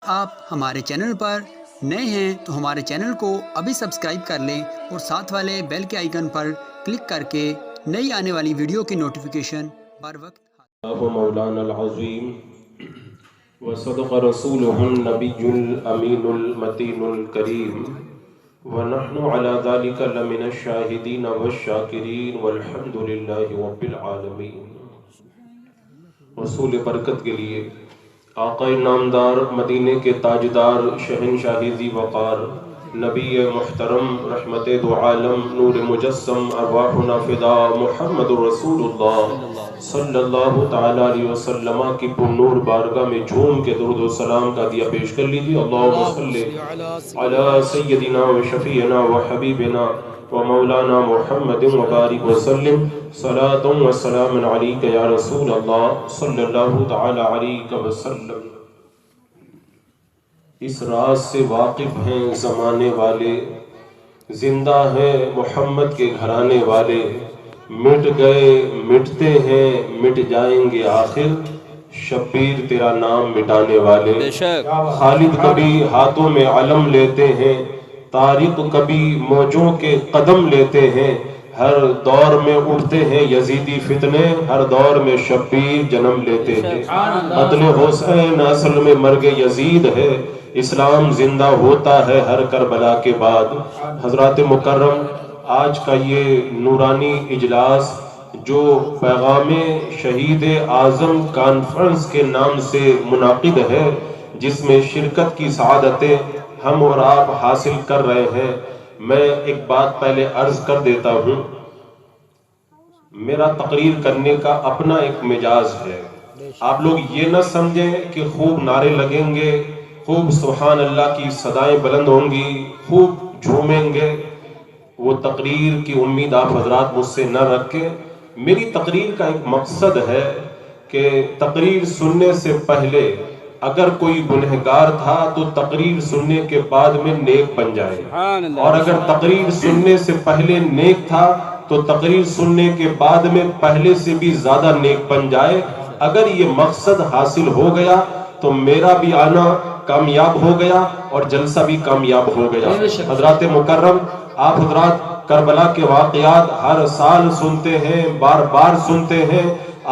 آپ ہمارے چینل پر نئے ہیں تو ہمارے چینل کو ابھی سبسکرائب کر لیں اور ساتھ والے بیل کے آئیکن پر کلک کر کے نئی آنے والی ویڈیو کی نوٹیفیکیشن بر وقت مولانا العظیم وصدق رسوله النبی الامین المتین الکریم ونحن على ذلك لمن الشاہدین والشاکرین والحمد للہ رب العالمین۔ رسول برکت کے لیے آقا نامدار، مدینے کے تاجدار، شہنشاہ ذی وقار، نبی محترم، رحمت دو عالم، نور مجسم، ارواحنا فدا، محمد رسول اللہ صلی اللہ تعالی علیہ وسلم کی پر نور بارگاہ میں جھوم کے درود و سلام کا دیا پیش کر لیجیے۔ اللہم صلی علی سیدنا و شفیعنا و حبیبنا و مولانا محمد مبارک وسلم، صلاۃ و سلام علیک یا رسول اللہ صلی اللہ تعالی علیہ وسلم۔ اس راز سے واقف ہیں زمانے والے، زندہ ہیں محمد کے گھرانے والے، مٹ گئے مٹتے ہیں مٹ جائیں گے آخر، شبیر تیرا نام مٹانے والے۔ خالد کبھی ہاتھوں میں علم لیتے ہیں، طارق کبھی موجوں کے قدم لیتے ہیں، ہر دور میں اٹھتے ہیں یزیدی فتنے، ہر دور میں شبیر جنم لیتے ہیں۔ قتل حسین اصل میں مرگ یزید ہے، اسلام زندہ ہوتا ہے ہر کربلا کے بعد۔ حضرات مکرم، آج کا یہ نورانی اجلاس جو پیغام شہید اعظم کانفرنس کے نام سے منعقد ہے، جس میں شرکت کی سعادتیں ہم اور آپ حاصل کر رہے ہیں، میں ایک بات پہلے عرض کر دیتا ہوں۔ میرا تقریر کرنے کا اپنا ایک مزاج ہے، آپ لوگ یہ نہ سمجھیں کہ خوب نعرے لگیں گے، خوب سبحان اللہ کی صدائیں بلند ہوں گی، خوب جھومیں گے، وہ تقریر کی امید آپ حضرات مجھ سے نہ رکھیں۔ میری تقریر کا ایک مقصد ہے کہ تقریر سننے سے پہلے اگر کوئی گنہگار تھا تو تقریر سننے کے بعد میں نیک بن جائے، اور اگر تقریر سننے سے پہلے نیک تھا تو تقریر سننے کے بعد میں پہلے سے بھی زیادہ نیک بن جائے۔ اگر یہ مقصد حاصل ہو گیا تو میرا بھی آنا کامیاب ہو گیا اور جلسہ بھی کامیاب ہو گیا۔ حضرات مکرم، آپ حضرات کربلا کے واقعات ہر سال سنتے ہیں، بار بار سنتے ہیں۔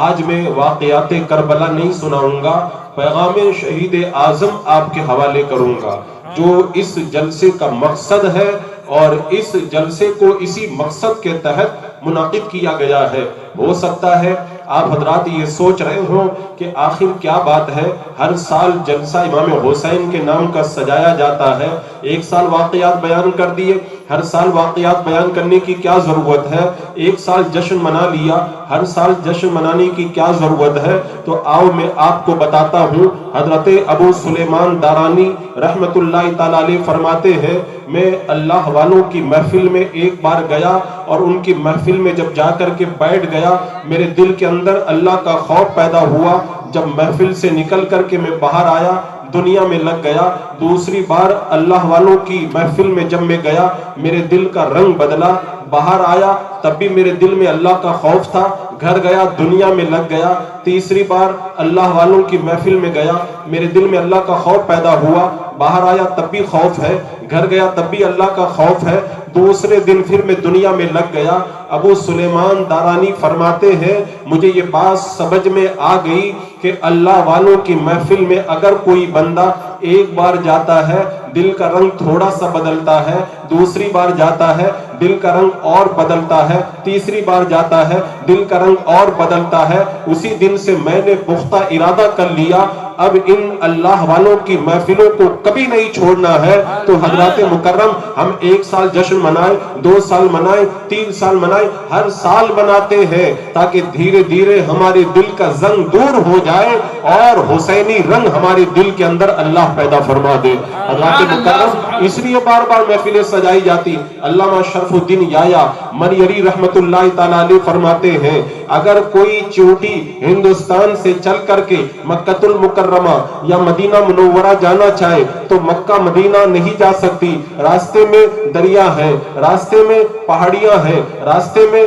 آج میں واقعات کربلا نہیں سناؤں گا، پیغام شہید اعظم آپ کے حوالے کروں گا، جو اس جلسے کا مقصد ہے، اور اس جلسے کو اسی مقصد کے تحت منعقد کیا گیا ہے۔ ہو سکتا ہے آپ حضرات یہ سوچ رہے ہوں کہ آخر کیا بات ہے، ہر سال جلسہ امام حسین کے نام کا سجایا جاتا ہے، ایک سال واقعات بیان کر دیے، ہر سال واقعات بیان کرنے کی کیا ضرورت ہے، ایک سال جشن منا لیا، ہر سال جشن منانے کی کیا ضرورت ہے؟ تو آؤ میں آپ کو بتاتا ہوں۔ حضرت ابو سلیمان دارانی رحمت اللہ تعالی علیہ فرماتے ہیں، میں اللہ والوں کی محفل میں ایک بار گیا، اور ان کی محفل میں جب جا کر کے بیٹھ گیا، میرے دل کے اندر اللہ کا خوف پیدا ہوا۔ جب محفل سے نکل کر کے میں باہر آیا، دنیا میں لگ گیا، دوسری بار اللہ والوں کی محفل میں جب میں گیا، میرے دل کا رنگ بدلا، باہر آیا تب بھی میرے دل میں اللہ کا خوف تھا، گھر گیا دنیا میں لگ گیا، تیسری بار اللہ والوں کی محفل میں گیا، میرے دل میں اللہ کا خوف پیدا ہوا، باہر آیا تب بھی خوف ہے، گھر گیا تب بھی اللہ کا خوف ہے، دوسرے دن پھر میں دنیا میں لگ گیا۔ ابو سلیمان دارانی فرماتے ہیں، مجھے یہ بات سمجھ میں آ گئی کہ اللہ والوں کی محفل میں اگر کوئی بندہ ایک بار جاتا ہے، دل کا رنگ تھوڑا سا بدلتا ہے، دوسری بار جاتا ہے دل کا رنگ اور بدلتا ہے، تیسری بار جاتا ہے دل کا رنگ اور بدلتا ہے۔ اسی دن سے میں نے پختہ ارادہ کر لیا، اب ان اللہ والوں کی محفلوں کو کبھی نہیں چھوڑنا ہے۔ تو حضرات مکرم، ہم ایک سال جشن منائیں، 2 سال منائیں، 3 سال منائیں، ہر سال مناتے ہیں تاکہ دھیرے دھیرے ہمارے دل کا زنگ دور ہو جائے اور حسینی رنگ ہمارے دل کے اندر اللہ پیدا فرما دے۔ حضرات مکرم، اس لیے بار بار محفلیں سجائی جاتی۔ علامہ شرف الدین یحییٰ منیری رحمت اللہ تعالی علیہ فرماتے ہیں، اگر کوئی چیونٹی ہندوستان سے چل کر کے مکہ المکرمہ یا مدینہ منورہ جانا چاہے تو مکہ مدینہ نہیں جا سکتی، راستے میں دریا ہے، راستے میں پہاڑیاں ہیں، راستے میں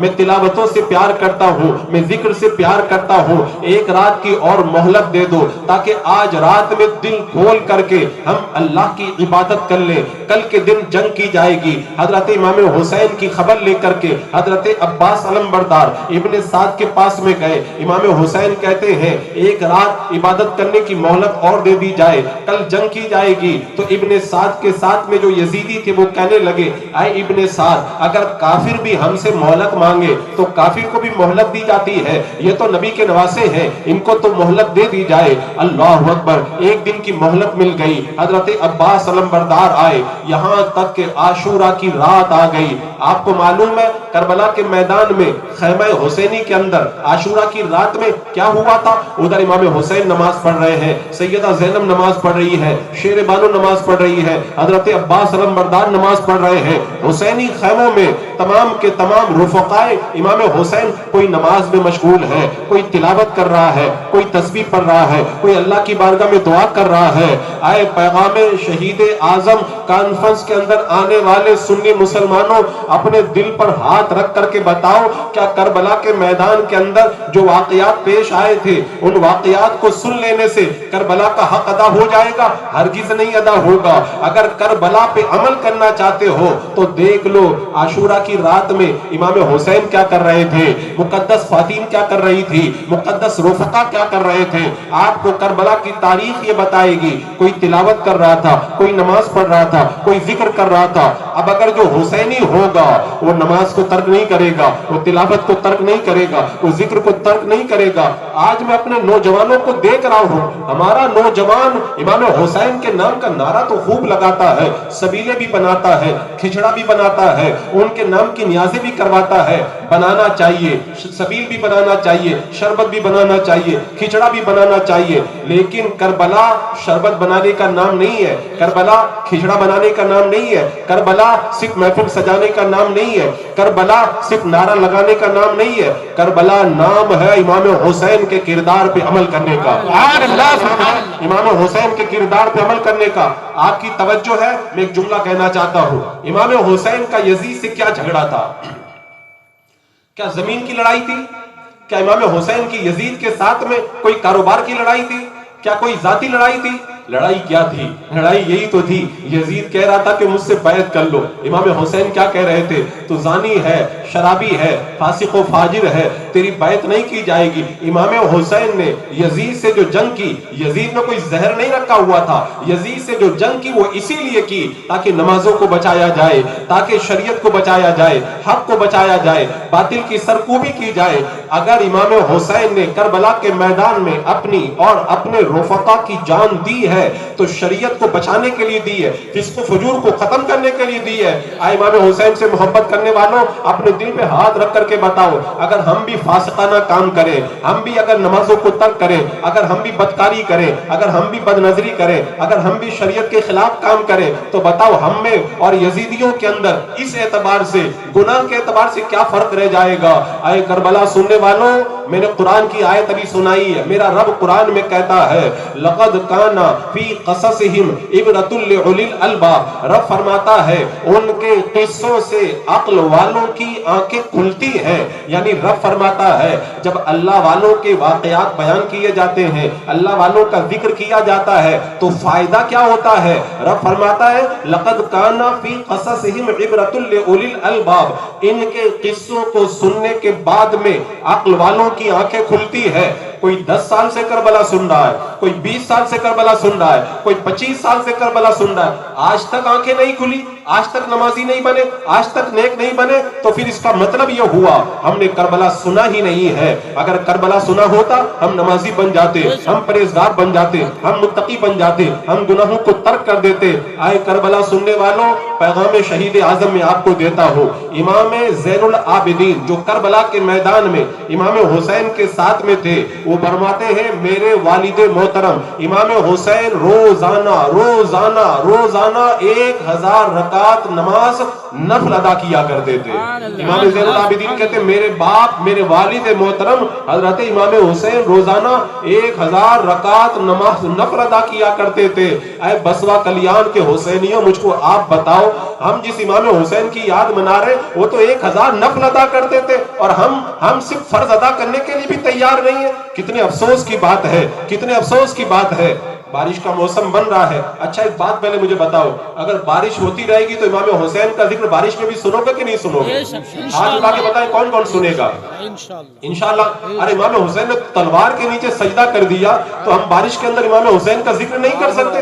میں تلاوتوں سے پیار کرتا ہوں, میں ذکر سے پیار کرتا ہوں, ایک رات کی اور مہلت دے دو تاکہ آج رات میں دل کھول کر کے ہم اللہ کی عبادت کر لیں. کل کے دن جنگ کی جائے گی. حضرت امام حسین کی خبر لے کر کے حضرت عباس علمبردار ابن سعد کے پاس میں گئے. امام حسین کہتے ہیں ایک رات عبادت کرنے کی مہلت اور دے دی جائے, کل جنگ کی جائے گی. تو ابن سعد کے ساتھ میں جو یزیدی تھے وہ کہنے لگے, اے ابن سعد, اگر کافر بھی ہم سے مہلت مانگے تو کافر کو بھی مہلت دی جاتی ہے, یہ تو نبی کے نواسے ہیں, ان کو تو مہلت دے دی جائے. اللہ اکبر. ایک دن کی مہلت مل گئی. حضرت عباس علمبردار آئے, یہاں تک کہ عاشورہ کی رات آ گئی. آپ کو معلوم ہے کربلا کے میدان میں خیمہ حسینی کے اندر عاشورہ کی رات میں کیا ہوا تھا؟ ادھر امام حسین نماز پڑھ رہے ہیں, سیدہ زینب نماز پڑھ رہی ہے, شیر بانو نماز پڑھ رہی ہے, حضرت عباس علمبردار نماز پڑھ رہے ہیں. حسینی خیموں میں تمام کے تمام رفقائے امام حسین کوئی نماز میں مشغول ہے, کوئی تلاوت کر رہا ہے, کوئی تسبیح پڑھ رہا ہے, کوئی اللہ کی بارگاہ میں دعا کر رہا ہے. آئے پیغام شہید اعظم کانفرنس کے اندر آنے والے سنی مسلمانوں, اپنے دل پر ہاتھ رکھ کر کے بتاؤ, کیا کربلا کے میدان کے اندر جو واقعات پیش آئے تھے ان واقعات کو سن لینے سے کربلا کا حق ادا ہو جائے گا؟ ہرگز نہیں ادا ہوگا. اگر کربلا پہ عمل کرنا چاہتے ہو تو دیکھ لو عاشورہ کی رات میں امام حسین کیا کر رہے تھے, مقدس خواتین کیا کر رہی تھی, مقدس رفقا کیا کر رہے تھے. آپ کو کربلا کی تاریخ یہ بتائے گی. کوئی تلاوت کر رہا تھا, کوئی نماز پڑھ رہا تھا, کوئی ذکر کر رہا تھا. اب اگر جو حسینی ہوگا وہ نماز کو ترک نہیں کرے گا, وہ تلاوت کو ترک نہیں کرے گا, وہ ذکر کو ترک نہیں کرے گا. آج میں اپنے نوجوانوں کو دیکھ رہا ہوں, ہمارا نوجوان امام حسین کے نام کا نعرہ تو خوب لگاتا ہے, سبیلے بھی بناتا ہے, کھچڑا بھی بناتا ہے, ان کے نام کی نیازیں بھی کرواتا ہے. بنانا چاہیے, سبیل بھی بنانا چاہیے, شربت بھی بنانا چاہیے, کھچڑا بھی بنانا چاہیے, لیکن کربلا شربت بنانے کا نام نہیں ہے, کربلا کھچڑا بنانے کا نام نہیں ہے, کربلا صرف محفل سجانے کا نام نہیں ہے, کربلا صرف نعرہ لگانے کا نام نہیں ہے. کربلا نام ہے امام حسین کے کردار پہ عمل کرنے کا. امام حسین کے کردار پہ عمل کرنے کا. آپ کی توجہ ہے, میں ایک جملہ کہنا چاہتا ہوں. امام حسین کا یزید سے کیا جھگڑا تھا؟ کیا زمین کی لڑائی تھی؟ کیا امام حسین کی یزید کے ساتھ میں کوئی کاروبار کی لڑائی تھی؟ کیا کوئی ذاتی لڑائی تھی؟ لڑائی کیا تھی؟ لڑائی یہی تو تھی, یزید کہہ رہا تھا کہ مجھ سے بیعت کر لو. امام حسین کیا کہہ رہے تھے؟ تو زانی ہے, شرابی ہے, فاسق و فاجر ہے, تیری بیعت نہیں کی جائے گی. امام حسین نے یزید سے جو جنگ کی, یزید میں کوئی زہر نہیں رکھا ہوا تھا, یزید سے جو جنگ کی وہ اسی لیے کی تاکہ نمازوں کو بچایا جائے, تاکہ شریعت کو بچایا جائے, حق کو بچایا جائے, باطل کی سرکوبی کی جائے. اگر امام حسین نے کربلا کے میدان میں اپنی اور اپنے رفقا کی جان دی ہے تو شریعت کو بچانے کے لیے دی ہے, فسق و فجور کو ختم کرنے کے لیے دی ہے. آئے امام حسین سے محبت کرنے والوں, اپنے دل پہ ہاتھ رکھ کر کے بتاؤ, اگر ہم بھی فاسقانہ کام کریں, ہم بھی اگر نمازوں کو ترک کریں, اگر ہم بھی بدکاری کریں, اگر ہم بھی بدنظری کریں, اگر ہم بھی شریعت کے خلاف کام کریں, تو بتاؤ ہم میں اور یزیدیوں کے اندر اس اعتبار سے, گناہ کے اعتبار سے کیا فرق رہ جائے گا؟ آئے کربلا سننے والوں, میں نے قرآن کی آیت ابھی سنائی ہے. میرا رب قرآن میں کہتا ہے لقد کان فی قصصہم عبرۃ لأولی الالباب. رب فرماتا ہے ان کے قصوں سے عقل والوں کی آنکھیں کھلتی ہیں. یعنی رب فرماتا ہے جب اللہ والوں کے واقعات بیان کیے جاتے ہیں, اللہ والوں کا ذکر کیا جاتا ہے, تو فائدہ کیا ہوتا ہے؟ رب فرماتا ہے لقد کان فی قصصہم عبرۃ لأولی الالباب. ان کے قصوں کو سننے کے بعد میں عقل والوں کی آنکھیں کھلتی ہے. کوئی 10 سال سے کربلا سن رہا ہے, کوئی 20 سال سے کربلا سن رہا ہے, کوئی 25 سال سے کربلا سن رہا ہے, آج تک آنکھیں نہیں کھلی, آج تک نمازی نہیں بنے, آج تک نیک نہیں بنے, تو پھر اس کا مطلب یہ ہوا ہم نے کربلا سنا ہی نہیں ہے. اگر کربلا سنا ہوتا ہم نمازی بن جاتے, ہم پرہیزگار بن جاتے, ہم متقی بن جاتے, ہم گناہوں کو ترک کر دیتے. آئے کربلا سننے والوں, پیغام شہید اعظم میں آپ کو دیتا ہوں. امام زین العابدین جو کربلا کے میدان میں امام حسین کے ساتھ میں تھے, وہ فرماتے ہیں میرے والد محترم امام حسین روزانہ 1000 رکعت رکعت نماز نفل ادا کیا کرتے تھے. امام زین العابدین کہتے ہیں میرے باپ میرے والد محترم حضرت امام حسین روزانہ 1000 رکعت نماز نفل ادا کیا کرتے تھے. اے بسوا کلیان کے حسینیوں مجھ کو آپ بتاؤ, ہم جس امام حسین کی یاد منا رہے وہ تو 1000 نفل ادا کرتے تھے اور ہم صرف فرض ادا کرنے کے لیے بھی تیار نہیں ہیں. کتنے افسوس کی بات ہے, کتنے افسوس کی بات ہے. بارش کا موسم بن رہا ہے. اچھا ایک بات پہلے مجھے بتاؤ, اگر بارش ہوتی رہے گی تو امام حسین کا ذکر بارش میں بھی سنو گے کہ نہیں سنو گے؟ ہاتھ اٹھا کے بتائیں کون کون سنے گا انشاءاللہ. ارے امام حسین نے تلوار کے نیچے سجدہ کر دیا تو ہم بارش کے اندر امام حسین کا ذکر نہیں کر سکتے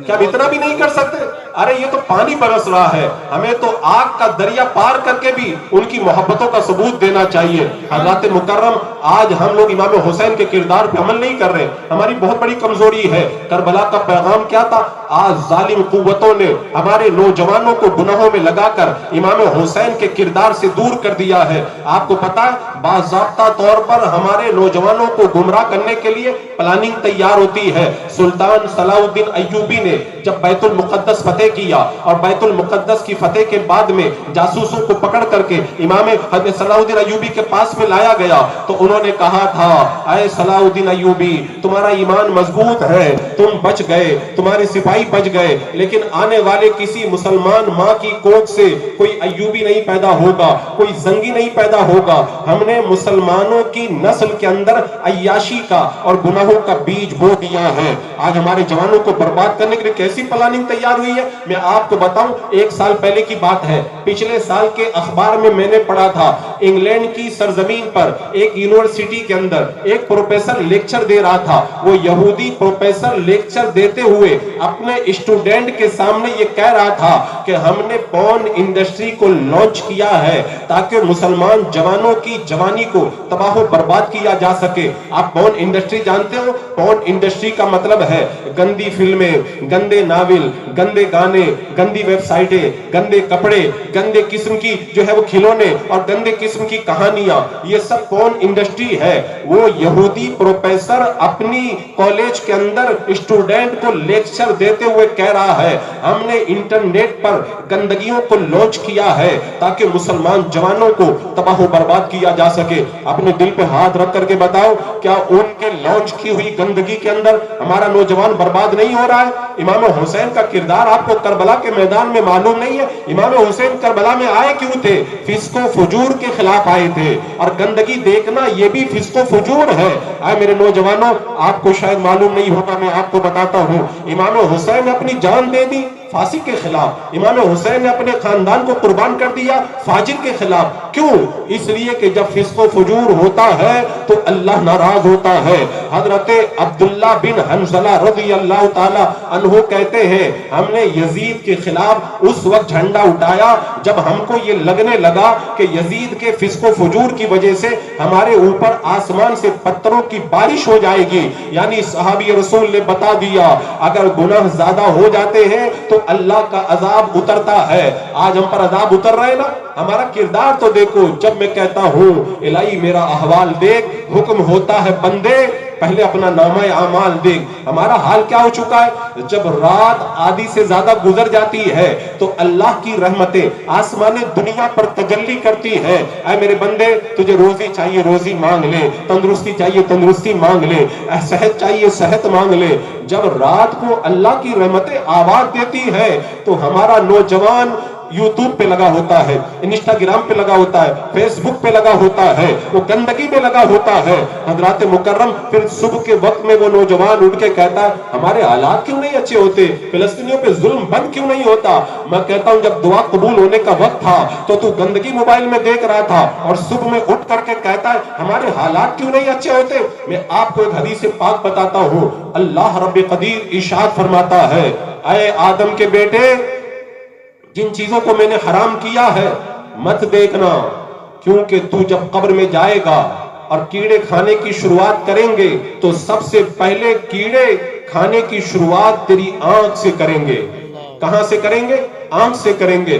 کیا؟ ہم اتنا بھی نہیں کر سکتے؟ ارے یہ تو پانی برس رہا ہے, ہمیں تو آگ کا دریا پار کر کے بھی ان کی محبتوں کا ثبوت دینا چاہیے. حضرات مکرم, آج ہم لوگ امام حسین کے کردار پہ عمل نہیں کر رہے, ہماری بہت بڑی کمزوری ہے. کربلا کا پیغام کیا تھا؟ آج ظالم قوتوں نے ہمارے نوجوانوں کو گناہوں میں لگا کر امام حسین کے کردار سے دور کر دیا ہے. آپ کو پتا ہے باضابطہ طور پر ہمارے نوجوانوں کو گمراہ کرنے کے لیے پلاننگ تیار ہوتی ہے. سلطان صلاح الدین ایوبی نے جب بیت المقدس فتح کیا اور بیت المقدس کی فتح کے بعد میں جاسوسوں کو پکڑ کر کے امام حضرت صلاح الدین ایوبی کے پاس میں لایا گیا تو انہوں نے کہا تھا اے صلاح الدین ایوبی تمہارا ایمان مضبوط ہے, تم بچ گئے, تمہارے سپاہی بچ گئے, لیکن آنے والے کسی مسلمان ماں کی کوکھ سے کوئی ایوبی نہیں پیدا ہوگا, کوئی زنگی نہیں پیدا ہوگا. ہم نے مسلمانوں کی نسل کے اندر عیاشی کا اور گناہوں کا بیج بو دیا ہے. آج ہمارے جوانوں کو برباد کرنے کے لیے کیسی پلاننگ تیار ہوئی ہے میں آپ کو بتاؤں. 1 سال پہلے کی بات ہے, پچھلے سال کے اخبار میں نے پڑھا تھا انگلینڈ کی سرزمین پر ایک یونیورسٹی کے اندر ایک پروفیسر لیکچر دے رہا تھا. وہ یہودی پروفیسر لیکچر دیتے ہوئے اپنے اسٹوڈنٹ کے سامنے یہ کہہ رہا تھا کہ ہم نے پورن انڈسٹری کو لانچ کیا ہے تاکہ مسلمان جوانوں کی جوانی کو تباہ و برباد کیا جا سکے. آپ پورن انڈسٹری جانتے ہو؟ پورن انڈسٹری کا مطلب ہے گندی فلمیں, گندے ناول, گندے گانے, گندی ویب سائٹیں, گندے کپڑے, گندے قسم کی جو ہے وہ کھلونے اور گندے قسم کی کہانیاں, یہ سب پورن انڈسٹری ہے. وہ یہودی پروفیسر اپنی کالج کے اندر اسٹوڈنٹ کو لیکچر دیتے ہوئے کہہ رہا ہے ہم نے انٹرنیٹ پر گندگیوں کو لانچ کیا ہے تاکہ مسلمان جوانوں کو تباہ و برباد کیا جا سکے. اپنے دل پہ ہاتھ رکھ کر کے بتاؤ کیا ان کے لانچ کی ہوئی گندگی کے اندر ہمارا نوجوان برباد نہیں ہو رہا ہے؟ امام حسین کا کردار آپ کو کربلا کے میدان میں معلوم نہیں ہے؟ امام حسین کربلا میں آئے کیوں تھے؟ فسق و فجور کے خلاف آئے تھے, اور گندگی دیکھنا یہ بھی فسق و فجور ہے. آئے میرے نوجوانوں, آپ کو شاید معلوم نہیں ہوگا, میں آپ کو بتاتا ہوں, امام حسین نے اپنی جان دے دی فاسق کے خلاف. امام حسین نے اپنے خاندان کو قربان کر دیا فاجر کے خلاف. کیوں؟ اس لیے کہ جب فسق و فجور ہوتا ہے تو اللہ ناراض ہوتا ہے. حضرت عبداللہ بن حنظلہ رضی اللہ تعالی عنہ کہتے ہیں ہم نے یزید کے خلاف اس وقت جھنڈا اٹھایا جب ہم کو یہ لگنے لگا کہ یزید کے فسق و فجور کی وجہ سے ہمارے اوپر آسمان سے پتھروں کی بارش ہو جائے گی. یعنی صحابی رسول نے بتا دیا اگر گناہ زیادہ ہو جاتے ہیں تو اللہ کا عذاب اترتا ہے. آج ہم پر عذاب اتر رہے نا. ہمارا کردار تو دیکھو, جب میں کہتا ہوں الہی میرا احوال دیکھ, حکم ہوتا ہے بندے پہلے اپنا نامہ اعمال دیکھ. ہمارا حال کیا ہو چکا ہے؟ جب رات آدھی سے زیادہ گزر جاتی ہے تو اللہ کی رحمتیں آسمان دنیا پر تجلی کرتی ہیں. اے میرے بندے, تجھے روزی چاہیے روزی مانگ لے, تندرستی چاہیے تندرستی مانگ لے, صحت چاہیے صحت مانگ لے. جب رات کو اللہ کی رحمتیں آواز دیتی ہے تو ہمارا نوجوان یوٹیوب پہ لگا ہوتا ہے, انسٹاگرام پہ لگا ہوتا ہے, فیس بک پہ لگا ہوتا ہے, وہ گندگی پہ لگا ہوتا ہے. حضرات مکرم, پھر صبح کے وقت میں وہ نوجوان اٹھ کے کہتا ہے ہمارے حالات کیوں نہیں اچھے ہوتے, فلسطینیوں پہ ظلم بند کیوں نہیں ہوتا. میں کہتا ہوں جب دعا قبول ہونے کا وقت تھا تو گندگی موبائل میں دیکھ رہا تھا, اور صبح میں اٹھ کر کے کہتا ہے ہمارے حالات کیوں نہیں اچھے ہوتے. میں آپ کو ایک حدیث پاک بتاتا ہوں. اللہ رب قدیر ارشاد فرماتا ہے اے آدم کے بیٹے, جن چیزوں کو میں نے حرام کیا ہے مت دیکھنا, کیونکہ تو جب قبر میں جائے گا اور کیڑے کھانے کی شروعات کریں گے تو سب سے پہلے کیڑے کھانے کی شروعات تیری آنکھ سے کریں گے. کہاں سے کریں گے؟ آنکھ سے کریں گے.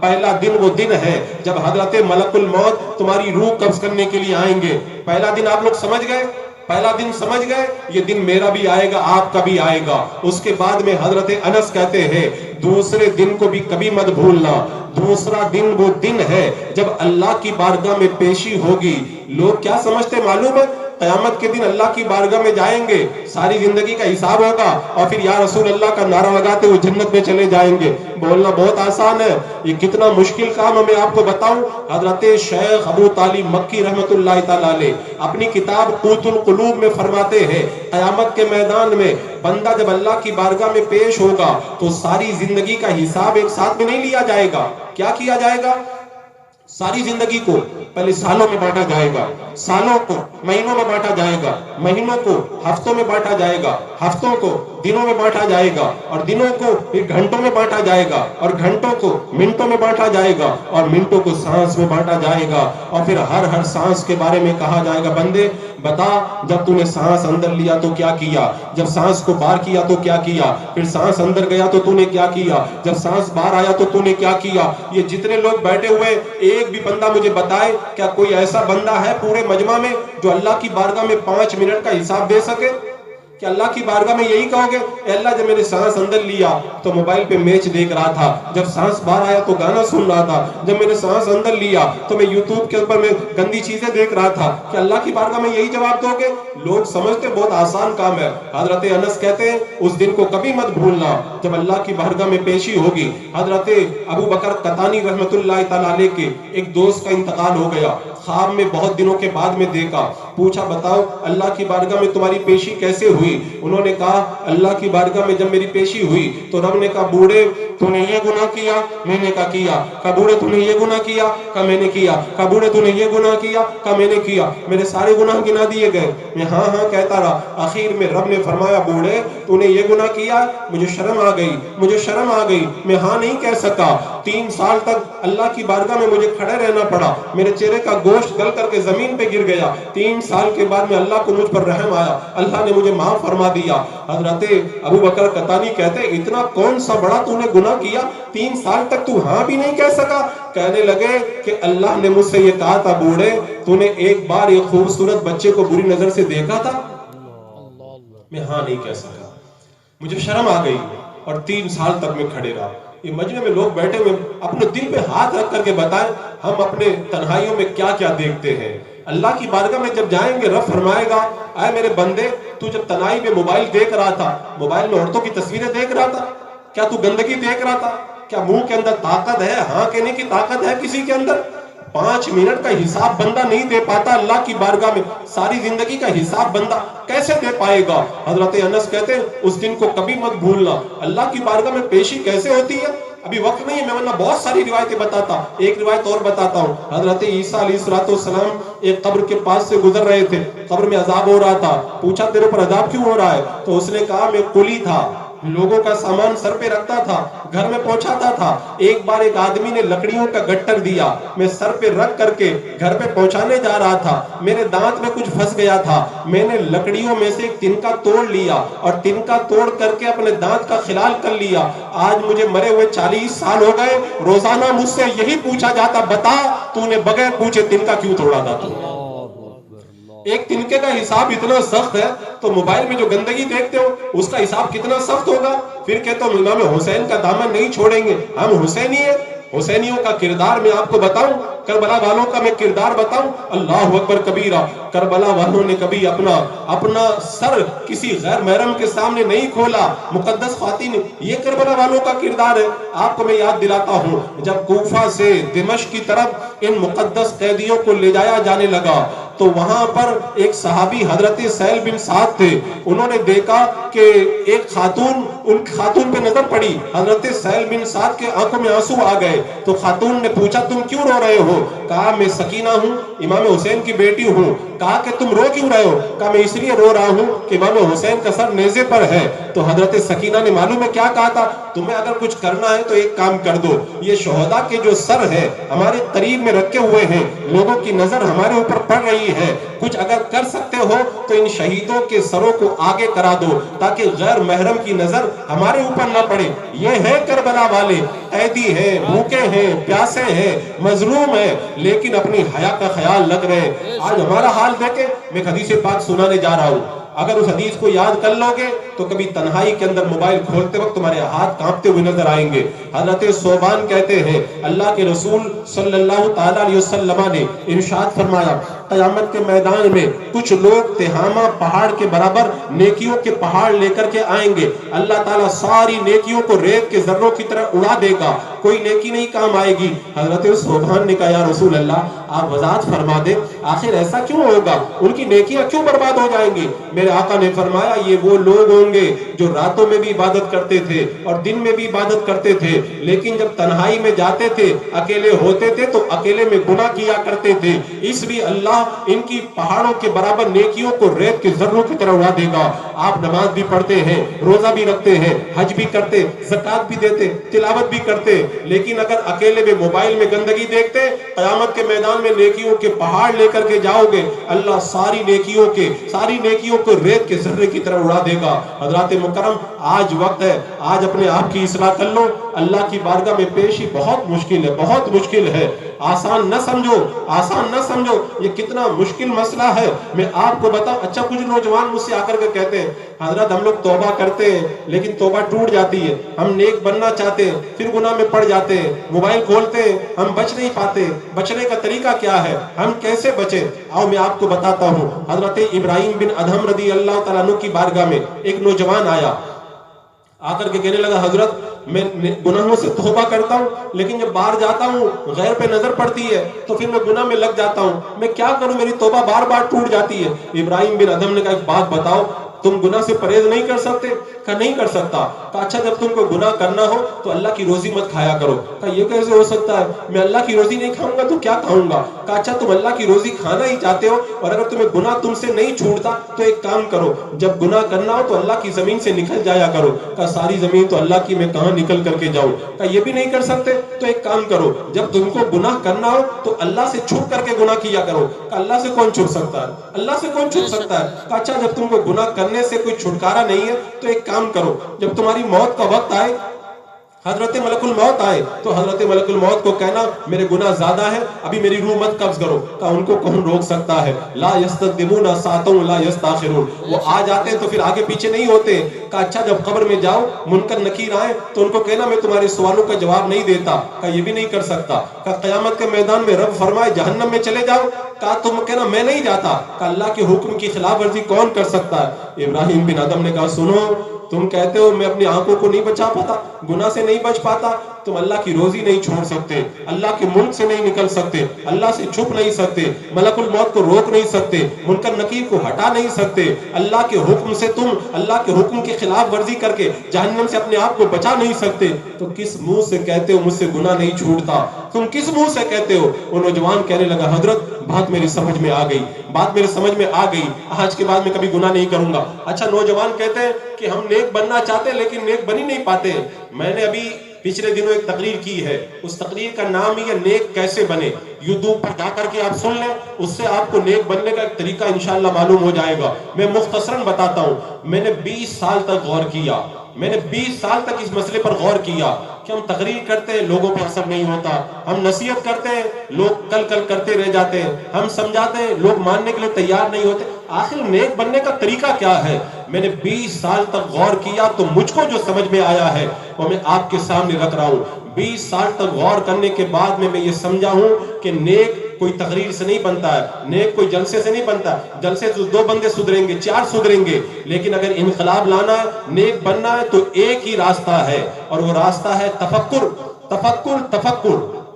پہلا دن وہ دن ہے جب حضرت ملک الموت تمہاری روح قبض کرنے کے لیے آئیں گے. پہلا دن آپ لوگ سمجھ گئے؟ پہلا دن سمجھ گئے؟ یہ دن میرا بھی آئے گا، آپ کا بھی آئے گا. اس کے بعد میں حضرت انس کہتے ہیں دوسرے دن کو بھی کبھی مت بھولنا. دوسرا دن وہ دن ہے جب اللہ کی بارگاہ میں پیشی ہوگی. لوگ کیا سمجھتے معلوم ہے؟ قیامت کے دن اللہ کی بارگاہ میں جائیں گے، ساری زندگی کا حساب ہوگا اور پھر یا رسول اللہ کا نعرہ لگاتے ہوئے جنت میں چلے جائیں گے. بولنا بہت آسان ہے، یہ کتنا مشکل کام ہے میں آپ کو بتاؤں. حضرت شیخ ابو طالب مکی رحمت اللہ تعالی علیہ اپنی کتاب قوت القلوب میں فرماتے ہیں قیامت کے میدان میں بندہ جب اللہ کی بارگاہ میں پیش ہوگا تو ساری زندگی کا حساب ایک ساتھ میں نہیں لیا جائے گا. کیا کیا جائے گا؟ ساری زندگی کو پہلے سالوں میں بانٹا جائے گا، سالوں کو مہینوں میں بانٹا جائے گا، مہینوں کو ہفتوں میں بانٹا جائے گا، ہفتوں کو دنوں میں بانٹا جائے گا، اور دنوں کو پھر گھنٹوں میں بانٹا جائے گا، اور گھنٹوں کو منٹوں میں بانٹا جائے گا، اور منٹوں کو سانس میں بانٹا جائے گا. اور پھر ہر سانس کے بارے میں کہا جائے گا بندے بتا جب تو نے سانس اندر لیا تو کیا کیا، جب سانس کو باہر کیا تو کیا کیا، پھر سانس اندر گیا تو تو نے کیا کیا، جب سانس باہر آیا تو تو نے کیا کیا. یہ جتنے لوگ بیٹھے ہوئے ایک بھی بندہ مجھے بتائے کیا کوئی ایسا بندہ ہے پورے مجمع میں جو اللہ کی بارگاہ میں 5 منٹ کا حساب دے سکے؟ کہ اللہ کی بارگاہ میں یہی کہو گے اے اللہ جب میں نے سانس اندر لیا تو موبائل پہ میچ دیکھ رہا تھا، جب سانس باہر آیا تو گانا سن رہا تھا، جب میں نے سانس اندر لیا تو میں یوٹیوب کے اوپر میں گندی چیزیں دیکھ رہا تھا؟ کہ اللہ کی بارگاہ میں یہی جواب دو گے؟ لوگ سمجھتے بہت آسان کام ہے. حضرت انس کہتے ہیں اس دن کو کبھی مت بھولنا جب اللہ کی بارگاہ میں پیشی ہوگی. حضرت ابو بکر قطانی رحمت اللہ تعالی علیہ کے ایک دوست کا انتقال ہو گیا. خواب میں بہت دنوں کے بعد میں دیکھا، پوچھا بتاؤ اللہ کی بارگاہ میں تمہاری پیشی کیسے ہوئی؟ انہوں نے کہا اللہ کی بارگاہ میں جب میری پیشی ہوئی تو رب نے کہا بوڑھے تو نے یہ گناہ کیا؟ میں نے کہا کیا. کہا بوڑھے تو نے یہ گناہ کیا؟ کہا میں نے کیا. کہا بوڑھے تو نے یہ گناہ کیا؟ کہا میں نے کیا. میرے سارے گناہ گنا دیے گئے. میں ہاں ہاں کہتا رہا. آخر میں رب نے فرمایا بوڑھے تو نے یہ گناہ کیا؟ مجھے شرم آ گئی، مجھے شرم آ گئی، میں ہاں نہیں کہہ سکا. 3 سال تک اللہ کی بارگاہ میں مجھے کھڑے رہنا پڑا، میرے چہرے کا گوشت گل کر کے زمین پہ گر گیا. 3 سال کے بعد میں اللہ کو مجھ پر رحم آیا، اللہ نے مجھے معاف فرما دیا. حضرت ابو بکر قطانی کہتے اتنا کون سا بڑا تو نے گناہ کیا 3 سال تک تو ہاں بھی نہیں کہہ سکا؟ کہنے لگے کہ اللہ نے مجھ سے یہ کہا تھا بوڑھے تو نے ایک بار ایک خوبصورت بچے کو بری نظر سے دیکھا تھا؟ میں ہاں نہیں کہہ سکا، مجھے شرم آ گئی اور 3 سال تک میں کھڑے رہا. یہ مجمع میں لوگ بیٹھے ہوئے اپنے دل پہ ہاتھ رکھ کر کے بتائیں ہم اپنے تنہائیوں میں کیا کیا دیکھتے ہیں. اللہ کی بارگاہ میں جب جائیں گے رب فرمائے گا اے میرے بندے تو جب تنہائی میں موبائل دیکھ رہا تھا، موبائل میں عورتوں کی تصویریں دیکھ رہا تھا؟ کیا تو گندگی دیکھ رہا تھا؟ کیا منہ کے اندر طاقت ہے؟ ہاں کہنے کی طاقت ہے کسی کے اندر؟ 5 منٹ کا حساب بندہ نہیں دے پاتا اللہ کی بارگاہ میں، ساری زندگی کا حساب بندہ کیسے دے پائے گا؟ حضرت انس کہتے ہیں اس دن کو کبھی مت بھولنا. اللہ کی بارگاہ میں پیشی کیسے ہوتی ہے؟ ابھی وقت نہیں ہے میں ورنہ بہت ساری روایتیں بتاتا. ایک روایت اور بتاتا ہوں. حضرت عیسیٰ علیہ السلام ایک قبر کے پاس سے گزر رہے تھے، قبر میں عذاب ہو رہا تھا. پوچھا تیرے پر عذاب کیوں ہو رہا ہے؟ تو اس نے کہا میں قلی تھا، لوگوں کا سامان سر پہ رکھتا تھا، گھر میں پہنچاتا تھا. ایک بار ایک آدمی نے لکڑیوں کا گٹر دیا، میں سر پہ رکھ کر کے گھر پہ پہنچانے جا رہا تھا، میرے دانت میں کچھ پھنس گیا تھا، میں نے لکڑیوں میں سے ایک تنکا توڑ لیا اور تنکا توڑ کر کے اپنے دانت کا خلال کر لیا. آج مجھے مرے ہوئے 40 سال ہو گئے، روزانہ مجھ سے یہی پوچھا جاتا بتا تو نے بغیر پوچھے تنکا کیوں توڑا تھا؟ ایک تنکے کا حساب اتنا سخت ہے تو موبائل میں جو گندگی دیکھتے ہو اس کا حساب کتنا سخت ہوگا. پھر کہتا ہوں امام حسین کا دامن نہیں چھوڑیں گے، ہم حسینی ہیں. حسینیوں کا کردار میں آپ کو بتاؤں، کربلا والوں کا میں کردار بتاؤں. اللہ اکبر کبیرہ، کربلا والوں نے کبھی اپنا سر کسی غیر محرم کے سامنے نہیں کھولا. مقدس خواتین، یہ کربلا والوں کا کردار ہے. آپ کو میں یاد دلاتا ہوں جب کوفہ سے دمشق کی طرف ان مقدس قیدیوں کو لے جایا جانے لگا تو وہاں پر ایک صحابی حضرت سہل بن سعد تھے. انہوں نے دیکھا کہ ایک خاتون پہ نظر پڑی. حضرت سہل بن سعد کے آنکھوں میں آنسو آ گئے تو خاتون نے پوچھا تم کیوں رو رہے ہو؟ کہا میں سکینہ ہوں، امام حسین کی بیٹی ہوں. کہا کہ تم رو کیوں رہے ہو؟ کہا میں اس لیے رو رہا ہوں کہ امام حسین کا سر نیزے پر ہے. تو حضرت سکینہ نے معلوم ہے کیا کہا تھا؟ تمہیں اگر کچھ کرنا ہے تو ایک کام کر دو، یہ شہداء کے جو سر ہے ہمارے قریب میں رکھے ہوئے ہیں، لوگوں کی نظر ہمارے اوپر پڑ رہی نہیں ہے. کچھ اگر کر سکتے ہو تو ان شہیدوں کے سروں کو آگے کرا دو تاکہ غیر محرم کی نظر ہمارے اوپر نہ پڑے. یہ ہے کربلا والے، قیدی ہیں، بھوکے ہیں، پیاسے ہیں، مظلوم ہیں، لیکن اپنی حیا کا خیال رکھ رہے ہیں. آج ہمارا حال دیکھیں. میں ایک حدیث پاک سنانے جا رہا ہوں. اگر اس حدیث کو یاد کر لو گے تو کبھی تنہائی کے اندر موبائل کھولتے وقت تمہارے ہاتھ کانپتے ہوئے نظر آئیں گے. حضرت ثوبان کہتے ہیں اللہ کے رسول صلی اللہ تعالیٰ علیہ وسلم نے ارشاد فرمایا قیامت کے میدان میں کچھ لوگ تہامہ پہاڑ کے برابر نیکیوں کے پہاڑ لے کر کے آئیں گے. اللہ تعالیٰ ساری نیکیوں کو ریت کے ذروں کی طرح اڑا دے گا، کوئی نیکی نہیں کام آئے گی. حضرت ثوبان نے کہا یا رسول اللہ آپ وضاحت فرما دیں آخر ایسا کیوں ہوگا، ان کی نیکیاں کیوں برباد ہو جائیں گی؟ میرے آقا نے فرمایا یہ وہ لوگ ہوں گے جو راتوں میں بھی عبادت کرتے تھے اور دن میں بھی عبادت کرتے تھے، لیکن جب تنہائی میں جاتے تھے اکیلے ہوتے تھے تو اکیلے میں گناہ کیا کرتے تھے. اس لیے اللہ ان کی پہاڑوں کے برابر نیکیوں کو ریت کے ذروں کی طرح اڑا دے گا. آپ نماز بھی پڑھتے ہیں، روزہ بھی رکھتے ہیں، حج بھی کرتے، زکات بھی دیتے، تلاوت بھی کرتے، لیکن اگر اکیلے میں موبائل میں گندگی دیکھتے قیامت کے میدان میں نیکیوں کے پہاڑ لے کر کے جاؤ گے اللہ ساری نیکیوں کو ریت کے ذرے کی طرح اڑا دے گا. حضرات مکرم آج وقت ہے، آج اپنے آپ کی اصلاح کر لو. اللہ کی بارگاہ میں پیشی بہت مشکل ہے، بہت مشکل ہے. آسان نہ سمجھو یہ کتنا مشکل مسئلہ ہے. میں آپ کو بتاؤں اچھا کچھ نوجوان مجھ سے آ کر کے کہتے ہیں حضرت ہم لوگ توبہ کرتے ہیں لیکن توبہ ٹوٹ جاتی ہے، ہم نیک بننا چاہتے ہیں پھر گناہ میں پڑ جاتے ہیں، موبائل کھولتے ہیں ہم بچ نہیں پاتے. بچنے کا طریقہ کیا ہے، ہم کیسے بچیں؟ آؤ میں آپ کو بتاتا ہوں. حضرت ابراہیم بن ادہم رضی اللہ تعالیٰ عنہ کی بارگاہ میں ایک نوجوان آیا، آ کر کے کہنے لگا حضرت میں گناہوں سے توبہ کرتا ہوں لیکن جب باہر جاتا ہوں غیر پہ نظر پڑتی ہے تو پھر میں گناہ میں لگ جاتا ہوں، میں کیا کروں، میری توبہ بار بار ٹوٹ جاتی ہے. ابراہیم بن ادہم نے کہا ایک بات بتاؤ تم گناہ سے پرہیز نہیں کر سکتے؟ کہا نہیں کر سکتا. کہا اچھا جب تم کو گناہ کرنا ہو تو اللہ کی روزی مت کھایا کرو. کہا یہ کیسے ہو سکتا ہے، میں اللہ کی روزی نہیں کھاؤں گا تو کیا کھاؤں گا؟ کہا اچھا تم اللہ کی روزی کھانا ہی چاہتے ہو اور اگر تمہیں گناہ تم سے نہیں چھوٹتا تو ایک کام کرو جب گناہ کرنا ہو تو اللہ کی زمین سے نکل جایا کرو. کہا ساری زمین تو اللہ کی، میں کہاں نکل کر کے جاؤں؟ کہا یہ بھی نہیں کر سکتے تو ایک کام کرو جب تم کو گناہ کرنا ہو تو اللہ سے چھپ کر کے گناہ کیا کرو. کہا اللہ سے کون چھپ سکتا ہے، اللہ سے کون چھپ سکتا ہے؟ کہا اچھا جب تم کو گناہ کرنے سے کوئی چھٹکارا نہیں ہے تو ایک کام کرو جب تمہاری موت کا وقت آئے حضرت ملک الموت آئے تو حضرت ملک الموت کو کہنا میرے گناہ زیادہ ہے ابھی میری روح مت قبض کرو. کہا ان کو کون روک سکتا ہے، لا یستقدمون ساعتوں لا یستاخرون، وہ آ جاتے ہیں تو پھر آگے پیچھے نہیں ہوتے. کہا اچھا جب قبر میں جاؤ منکر نکیر آئے تو ان کو کہنا میں تمہارے سوالوں کا جواب نہیں دیتا. کہا یہ بھی نہیں کر سکتا. کہا قیامت کے میدان میں رب فرمائے جہنم میں چلے جاؤ. کہا تم کہنا میں نہیں جاتا. کہا اللہ کے حکم کی خلاف ورزی کون کر سکتا ہے؟ ابراہیم بن ادہم نے کہا سنو تم کہتے ہو میں اپنی آنکھوں کو نہیں بچا پاتا، گناہ سے نہیں بچ پاتا، تم اللہ کی روزی نہیں چھوڑ سکتے، اللہ کے ملک سے نہیں نکل سکتے، اللہ سے چھپ نہیں سکتے، ملک الموت کو روک نہیں سکتے، منکر نکیر کو ہٹا نہیں سکتے، اللہ کے حکم سے تم اللہ کے حکم کی خلاف ورزی کر کے جہنم سے اپنے آپ کو بچا نہیں سکتے، تو کس منہ سے کہتے ہو مجھ سے گناہ نہیں چھوٹتا؟ تم کس منہ سے کہتے ہو؟ وہ نوجوان کہنے لگا حضرت بات میری سمجھ میں آ گئی، آج کے بعد میں کبھی گناہ نہیں کروں گا. اچھا نوجوان کہتے ہیں کہ ہم نیک بننا چاہتے ہیں لیکن نیک بن ہی نہیں پاتے. میں نے ابھی پچھلے دنوں ایک تقریر کی ہے، اس تقریر کا نام ہی ہے نیک کیسے بنے. یوٹیوب پر جا کر کے آپ سن لیں، اس سے آپ کو نیک بننے کا ایک طریقہ انشاءاللہ معلوم ہو جائے گا. میں مختصراً بتاتا ہوں. میں نے 20 سال تک غور کیا، میں نے 20 سال تک اس مسئلے پر غور کیا کہ ہم تقریر کرتے ہیں لوگوں پر اثر نہیں ہوتا، ہم نصیحت کرتے ہیں لوگ کل کرتے رہ جاتے ہیں، ہم سمجھاتے ہیں لوگ ماننے کے لیے تیار نہیں ہوتے. آخر نیک بننے کا طریقہ کیا ہے؟ میں نے 20 سال تک غور کیا تو مجھ کو جو سمجھ میں آیا ہے وہ میں آپ کے سامنے رکھ رہا ہوں. 20 سال تک غور کرنے کے بعد میں یہ سمجھا ہوں کہ نیک کوئی تقریر سے نہیں بنتا ہے، نیک کوئی جلسے سے نہیں بنتا. جلسے سے 2 بندے سدھریں گے، 4 سدھریں گے، لیکن اگر انقلاب لانا ہے، نیک بننا ہے تو ایک ہی راستہ ہے اور وہ راستہ ہے تفکر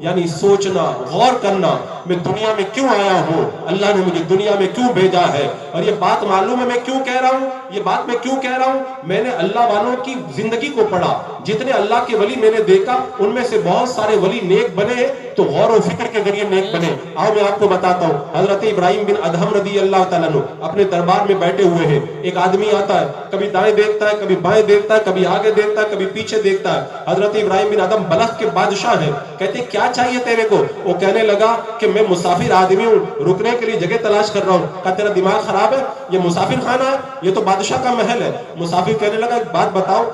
یعنی سوچنا، غور کرنا. میں دنیا میں کیوں آیا ہوں، اللہ نے مجھے دنیا میں کیوں بھیجا ہے، اور یہ بات معلوم ہے میں کیوں کہہ رہا ہوں، یہ بات میں کیوں کہہ رہا ہوں. میں نے اللہ والوں کی زندگی کو پڑھا، جتنے اللہ کے ولی میں نے دیکھا ان میں سے بہت سارے ولی نیک بنے تو غور و فکر کے ذریعے نیک بنے. آؤ میں آپ کو بتاتا ہوں. حضرت ابراہیم بن ادہم رضی اللہ تعالیٰ عنہ اپنے دربار میں بیٹھے ہوئے ہیں. ایک آدمی آتا ہے، کبھی دائیں دیکھتا ہے، کبھی بائیں دیکھتا ہے، کبھی آگے دیکھتا ہے، کبھی پیچھے دیکھتا ہے. حضرت ابراہیم بن ادہم بلخ کے بادشاہ ہیں. کہتے کیا کیا چاہیے تیرے کو؟ وہ کہنے لگا کہ میں مسافر آدمی ہوں، رکنے کے لیے جگہ تلاش کر رہا ہوں۔ کہا تیرا دماغ خراب ہے؟ یہ مسافر خانہ ہے، یہ تو بادشاہ کا محل ہے۔ مسافر کہنے لگا ایک بات بتاؤ،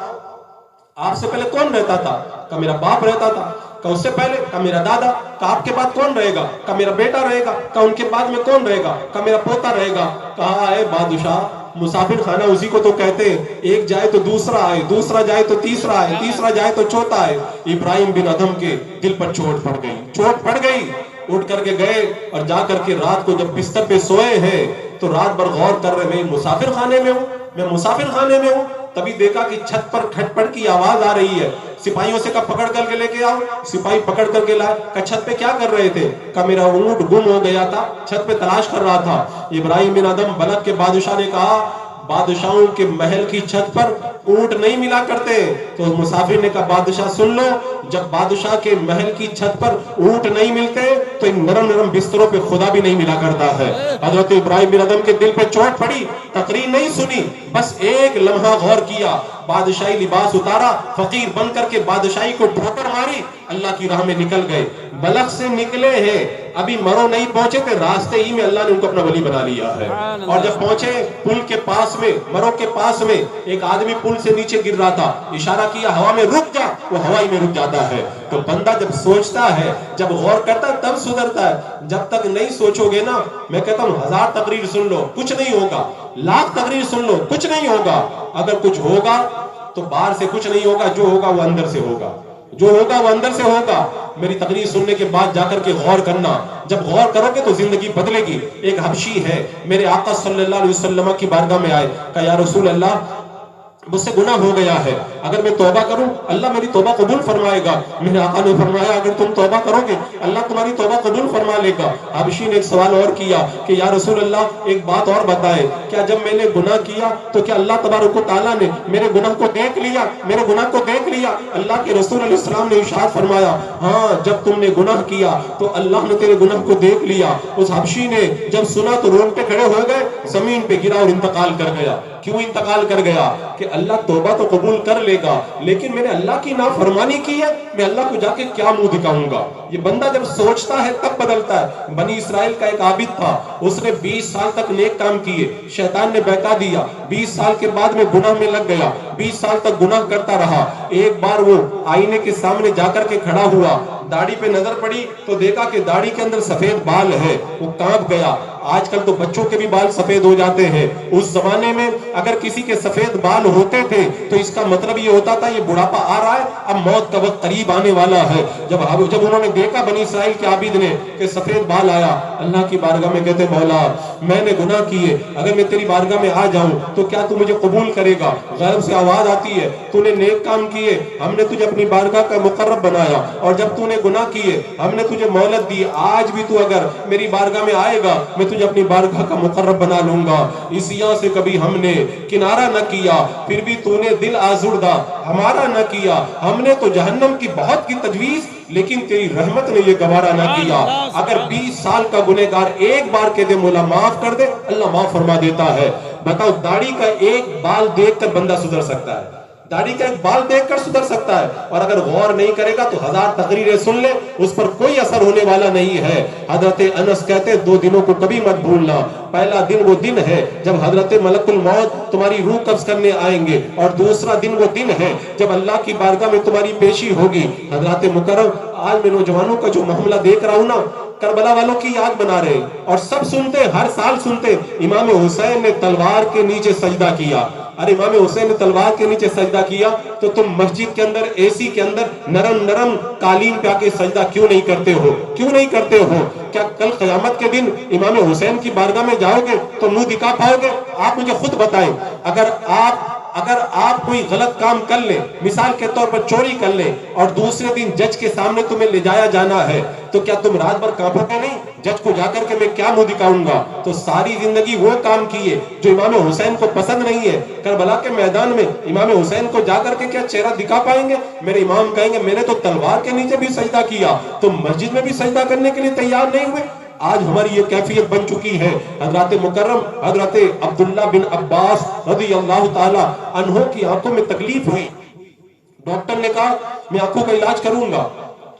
آپ سے پہلے کون رہتا تھا؟ کہا میرا باپ رہتا تھا۔ کہا اس سے پہلے؟ کہا میرا دادا۔ کہا آپ کے بعد کون رہے گا؟ کہا میرا بیٹا رہے گا۔ کہا ان کے بعد میں کون رہے گا؟ کہا میرا پوتا رہے گا۔ کہا اے بادشاہ، مسافر خانہ اسی کو تو کہتے ہیں، ایک جائے تو دوسرا آئے، دوسرا جائے تو تیسرا آئے، تیسرا جائے تو چوتھا آئے۔ ابراہیم بن ادھم کے دل پر چوٹ پڑ گئی، چوٹ پڑ گئی۔ اٹھ کر کے گئے اور جا کر کے رات کو جب بستر پہ سوئے ہیں تو رات بھر غور کر رہے، میں مسافر خانے میں ہوں، میں مسافر خانے میں ہوں۔ تبھی دیکھا کہ چھت پر کھٹ پٹ کی آواز آ رہی ہے۔ سپاہیوں سے کہا پکڑ کر کے لے کے آؤ۔ سپاہی پکڑ کر کے لائے۔ کہا چھت پہ کیا کر رہے تھے؟ کہا میرا اونٹ گم ہو گیا تھا، چھت پہ تلاش کر رہا تھا۔ ابراہیم بن ادھم بلخ کے بادشاہ نے کہا بادشاہوں کے محل کی چھت پر اونٹ نہیں ملا کرتے۔ تو مسافر نے کہا بادشاہ سن لو، جب بادشاہ کے محل کی چھت پر اونٹ نہیں ملتے تو ان نرم نرم بستروں پہ خدا بھی نہیں ملا کرتا ہے۔ حضرت ابراہیم بن ادھم کے دل پہ چوٹ پڑی، تقریر نہیں سنی، بس ایک لمحہ غور کیا، بادشاہی لباس اتارا، فقیر بن کر کے بادشاہی کو ٹھوکر ماری، اللہ کی راہ میں نکل گئے۔ بلخ سے نکلے ہیں، ابھی مرو نہیں پہنچے تھے، راستے ہی میں اللہ نے ان کو اپنا ولی بنا لیا ہے۔ اور جب پہنچے پل کے پاس میں، مرو کے پاس میں، ایک آدمی پل سے نیچے گر رہا تھا، اشارہ کیا ہوا میں رک جا، وہ ہوا ہی میں رک جاتا ہے۔ تو بندہ جب سوچتا ہے، جب غور کرتا ہے تب سدھرتا ہے۔ جب تک نہیں سوچو گے نا، میں کہتا ہوں 1000 تقریر سن لو کچھ نہیں ہوگا، 1,00,000 تقریر سن لو کچھ نہیں ہوگا۔ اگر کچھ ہوگا تو باہر سے کچھ نہیں ہوگا، جو ہوگا وہ اندر سے ہوگا، جو ہوگا وہ اندر سے ہوگا۔ میری تقریر سننے کے بعد جا کر کے غور کرنا، جب غور کرو گے تو زندگی بدلے گی۔ ایک حبشی ہے، میرے آقا صلی اللہ علیہ وسلم کی بارگاہ میں آئے، کہا یا رسول اللہ مجھ سے گناہ ہو گیا ہے، اگر میں توبہ کروں اللہ میری توبہ قبول فرمائے گا۔ میرے آقا نے فرمایا اگر تم توبہ کرو گے اللہ تمہاری توبہ قبول فرما لے گا۔ حبشی نے ایک سوال اور کیا کہ یا رسول اللہ ایک بات اور بتائے، کیا جب میں نے گناہ کیا تو کیا اللہ تبارک و تعالیٰ نے میرے گناہ کو دیکھ لیا؟ میرے گناہ کو دیکھ لیا؟ اللہ کے رسول علیہ السلام نے ارشاد فرمایا ہاں جب تم نے گناہ کیا تو اللہ نے تیرے گناہ کو دیکھ لیا۔ اس حبشی نے جب سنا تو رونگٹے کھڑے ہو گئے، زمین پہ گرا اور انتقال کر گیا۔ کیوں انتقال کر گیا؟ کہ اللہ توبہ تو قبول کر لے گا لیکن میں نے اللہ کی نافرمانی کی ہے، میں اللہ کو جا کے کیا منہ دکھاؤں گا؟ یہ بندہ جب سوچتا ہے تب بدلتا ہے۔ بنی اسرائیل کا ایک عابد تھا، اس نے 20 سال تک نیک کام کیے، شیطان نے بہکا دیا، 20 سال کے بعد میں گناہ میں لگ گیا، 20 سال تک گناہ کرتا رہا۔ ایک بار وہ آئینے کے سامنے جا کر کے کھڑا ہوا، داڑھی پہ نظر پڑی تو دیکھا کہ داڑھی کے اندر سفید بال ہے، وہ کانپ گیا۔ آج کل تو بچوں کے بھی بال سفید ہو جاتے ہیں، اس زمانے میں اگر کسی کے سفید بال ہوتے تھے تو اس کا مطلب یہ ہوتا تھا یہ بڑھاپا آ رہا ہے، اب موت کا وقت قریب آنے والا ہے۔ جب انہوں نے دیکھا بنی اسرائیل کے عابد نے کہ سفید بال آیا، اللہ کی بارگاہ میں کہتے مولا میں نے گناہ کیے، اگر میں تیری بارگاہ میں آ جاؤں تو کیا تو مجھے قبول کرے گا؟ غیب سے آواز آتی ہے تو نے نیک کام کیے، ہم نے تجھے اپنی بارگاہ کا مقرب بنایا، اور جب تو نے گناہ کیے ہم نے تجھے مہلت دی، آج بھی تو اگر میری بارگاہ میں آئے گا میں تجھے اپنی بارگاہ کا مقرب بنا لوں گا۔ اس یہاں سے کبھی ہم نے کنارہ نہ کیا پھر بھی تو نے دل آزردہ ہمارا نہ کیا، ہم نے تو جہنم کی بہت کی تجویز لیکن تیری رحمت نے یہ گوارا نہ کیا۔ اگر 20 سال کا گنہگار ایک بار کہہ دے مولا معاف کر دے، اللہ معاف فرما دیتا ہے۔ بتاؤ داڑھی کا ایک بال دیکھ کر بندہ سدھر سکتا ہے، داڑھی کا ایک بال دیکھ کر سدھر سکتا ہے، اور اگر غور نہیں کرے گا تو 1000 تقریریں سن لے اس پر کوئی اثر ہونے والا نہیں ہے۔ حضرت انس کہتے 2 دنوں کو کبھی مت بھولنا، پہلا دن وہ دن ہے جب حضرت ملک الموت تمہاری روح قبض کرنے آئیں گے، اور دوسرا دن وہ دن ہے جب اللہ کی بارگاہ میں تمہاری پیشی ہوگی۔ حضرات مکرم آج میں نوجوانوں کا جو معاملہ دیکھ رہا ہوں نا، کربلا والوں کی یاد بنا رہے اور سب سنتے، ہر سال سنتے امام حسین نے تلوار کے نیچے سجدہ کیا۔ ارے امام حسین نے تلوار کے نیچے سجدہ کیا تو تم مسجد کے اندر اے سی کے اندر نرم نرم قالین پہ آ کے سجدہ کیوں نہیں کرتے ہو؟ کیوں نہیں کرتے ہو؟ کیا کل قیامت کے دن امام حسین کی بارگاہ میں جاؤ گے تو منہ دکھا پاؤ گے؟ آپ مجھے خود بتائیں، اگر آپ کوئی غلط کام کر لیں، مثال کے طور پر چوری کر لیں، اور دوسرے دن جج کے سامنے تمہیں لے جایا جانا ہے تو کیا تم رات بھر کانپو گے نہیں؟ جج کو جا کر کے میں کیا منہ دکھاؤں گا؟ تو ساری زندگی وہ کام کیے جو امام حسین کو پسند نہیں ہے، کربلا کے میدان میں امام حسین کو جا کر کے کیا چہرہ دکھا پائیں گے؟ میرے امام کہیں گے میں نے تو تلوار کے نیچے بھی سجدہ کیا، تو مسجد میں بھی سجدہ کرنے کے لیے تیار نہیں ہوئے۔ آج ہماری یہ کیفیت بن چکی ہے۔ حضرات مکرم حضرت عبداللہ بن عباس رضی اللہ تعالی عنہ کی آنکھوں میں تکلیف ہوئی، ڈاکٹر نے کہا میں آنکھوں کا علاج کروں گا،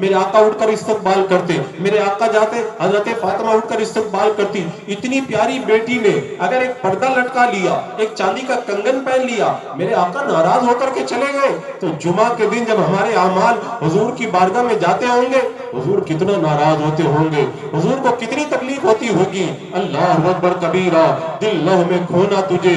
میرے آقا اٹھ کر استقبال کرتے, میرے آقا جاتے, حضرت فاطمہ اٹھ کر استقبال کرتی. اتنی پیاری بیٹی نے اگر ایک پردہ لٹکا لیا, ایک چاندی کا کنگن پہن لیا, میرے آقا ناراض ہو کر کے چلے گئے, تو جمعہ کے دن جب ہمارے اعمال حضور کی بارگاہ میں جاتے ہوں گے, حضور کتنا ناراض ہوتے ہوں گے, حضور کو کتنی تکلیف ہوتی ہوگی. اللہ اکبر کبیرہ, دل لہو میں کھونا تجھے,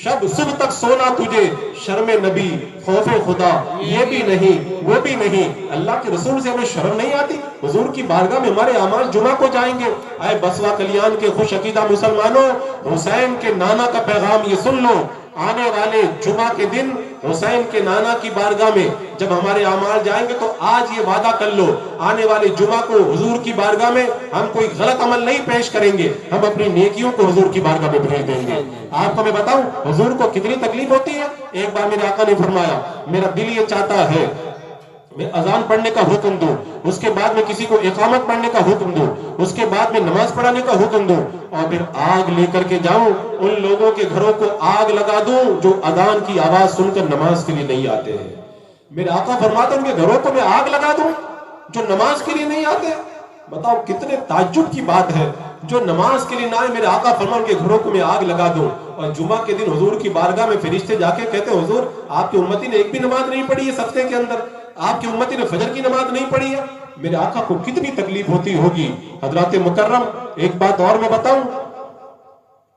شب صبح تک سونا تجھے, شرم نبی خوف خدا یہ بھی نہیں وہ بھی نہیں. اللہ کے رسول سے ہمیں شرم نہیں آتی؟ حضور کی بارگاہ میں ہمارے اعمال جمعہ کو جائیں گے. اے بسوا کلیان کے خوش عقیدہ مسلمانوں, حسین کے نانا کا پیغام یہ سن لو, آنے والے جمعہ کے دن حسین کے نانا کی بارگاہ میں جب ہمارے اعمال جائیں گے, تو آج یہ وعدہ کر لو, آنے والے جمعہ کو حضور کی بارگاہ میں ہم کوئی غلط عمل نہیں پیش کریں گے, ہم اپنی نیکیوں کو حضور کی بارگاہ میں بھیج دیں گے. آپ کو میں بتاؤں حضور کو کتنی تکلیف ہوتی ہے. ایک بار میرے آقا نے فرمایا, میرا دل یہ چاہتا ہے میں اذان پڑھنے کا حکم دوں, اس کے بعد میں کسی کو اقامت پڑھنے کا حکم دوں, اس کے بعد میں نماز پڑھانے کا حکم دوں, اور پھر آگ لے کر کے جاؤں, ان لوگوں کے گھروں کو آگ لگا دوں جو اذان کی آواز سن کر نماز کے لیے نہیں آتے ہیں. میرے آقا فرماتے ہیں ان کے گھروں کو میں آگ لگا دوں جو نماز کے لیے نہیں آتے. بتاؤ کتنے تعجب کی بات ہے, جو نماز کے لیے نہ آئے, میرے آقا فرمان ان کے گھروں کو میں آگ لگا دوں. اور جمعہ کے دن حضور کی بارگاہ میں فرشتے جا کے کہتے ہیں, حضور آپ کی امتی نے ایک بھی نماز نہیں پڑھی ہے ہفتے کے اندر, آپ کی امتی نے فجر کی نماز نہیں پڑھی ہے. میرے آقا کو کتنی تکلیف ہوتی ہوگی. حضرات مکرم, ایک بات اور میں بتاؤں,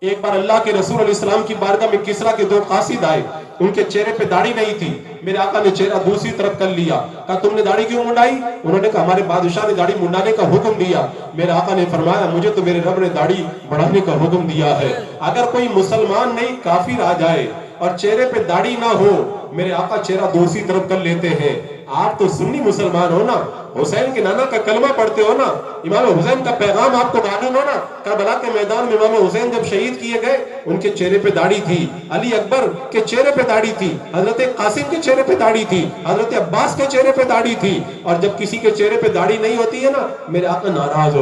ایک بار اللہ کے رسول علیہ السلام کی بارگاہ میں کسرا کے دو قاصد آئے, ان کے چہرے پہ داڑھی نہیں تھی. میرے آقا نے چہرہ دوسری طرف کر لیا, کہا تم نے داڑھی کیوں منڈائی؟ انہوں نے کہا ہمارے بادشاہ نے داڑھی منڈانے کا حکم دیا. میرے آقا نے فرمایا مجھے تو میرے رب نے داڑھی بڑھانے کا حکم دیا ہے. اگر کوئی مسلمان نہیں کافر آ جائے اور چہرے پہ داڑھی نہ ہو, میرے آقا چہرہ دوسری طرف کر لیتے ہیں. آپ تو سنی مسلمان ہو نا, حسین کے نانا کا کلمہ پڑھتے ہو نا, امام حسین کا پیغام آپ کو معلوم ہو نا. کربلا کے میدان میں امام حسین جب شہید کیے گئے, ان کے چہرے پہ داڑھی تھی, علی اکبر کے چہرے پہ داڑھی تھی, حضرت قاسم کے چہرے پہ داڑھی تھی, حضرت عباس کے چہرے پہ داڑھی تھی. اور جب کسی کے چہرے پہ داڑھی نہیں ہوتی ہے نا, میرے آقا ناراض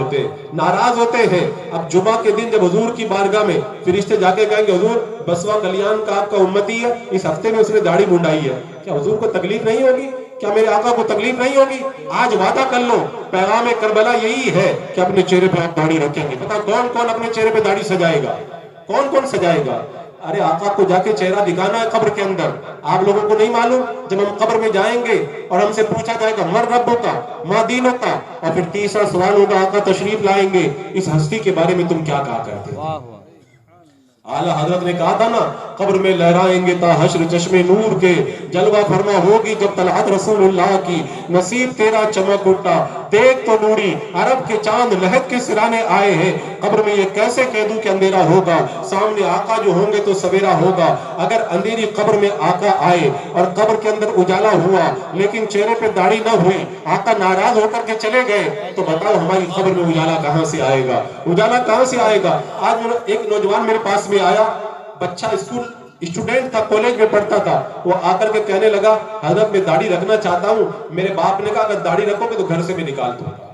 ہوتے ہیں. اب جمعہ کے دن جب حضور کی بارگاہ میں فرشتے جا کے کہیں گے, حضور بسوا کلیان کا آپ کا امتی ہے, اس ہفتے میں اس نے داڑھی منڈائی ہے, کیا حضور کو تکلیف نہیں ہوگی؟ کیا میرے آقا کو تکلیف نہیں ہوگی؟ آج وعدہ کر لو, پیغام کربلا یہی ہے کہ اپنے چہرے پہ آپ داڑھی رکھیں گے. پتا کون کون اپنے چہرے پہ داڑھی سجائے گا؟ کون کون سجائے گا؟ ارے آقا کو جا کے چہرہ دکھانا ہے قبر کے اندر. آپ لوگوں کو نہیں معلوم, جب ہم قبر میں جائیں گے اور ہم سے پوچھا جائے گا من رب کا ما دین کا, اور پھر تیسرا سوال ہوگا آقا تشریف لائیں گے, اس ہستی کے بارے میں تم کیا کہا کرتے تھے؟ اعلیٰ حضرت نے کہا تھا نا, قبر میں لہرائیں گے تا حشر چشمے نور کے, جلوہ فرما ہوگی جب طلعت رسول اللہ کی, نصیب تیرا چمک اٹھا دیکھ تو نوری, عرب کے چاند لہد کے سرانے آئے ہیں. قبر میں یہ کیسے کہہ دوں کہ اندھیرا ہوگا, سامنے آقا جو ہوں گے تو سویرا ہوگا. اگر اندھیری قبر میں آقا آئے اور قبر کے اندر اجالا ہوا لیکن چہرے پہ داڑھی نہ ہوئی, آقا ناراض ہو کر کے چلے گئے, تو بتاؤ ہماری قبر میں اجالا کہاں سے آئے گا؟ اجالا کہاں سے آئے گا؟ آج ایک نوجوان میرے پاس میں آیا, بچہ اسٹوڈنٹ تھا, کالج میں پڑھتا تھا. وہ آ کر کے کہنے لگا حضرت میں داڑھی رکھنا چاہتا ہوں. میرے باپ نے کہا اگر داڑھی رکھو گے تو گھر سے میں نکال دوں گا.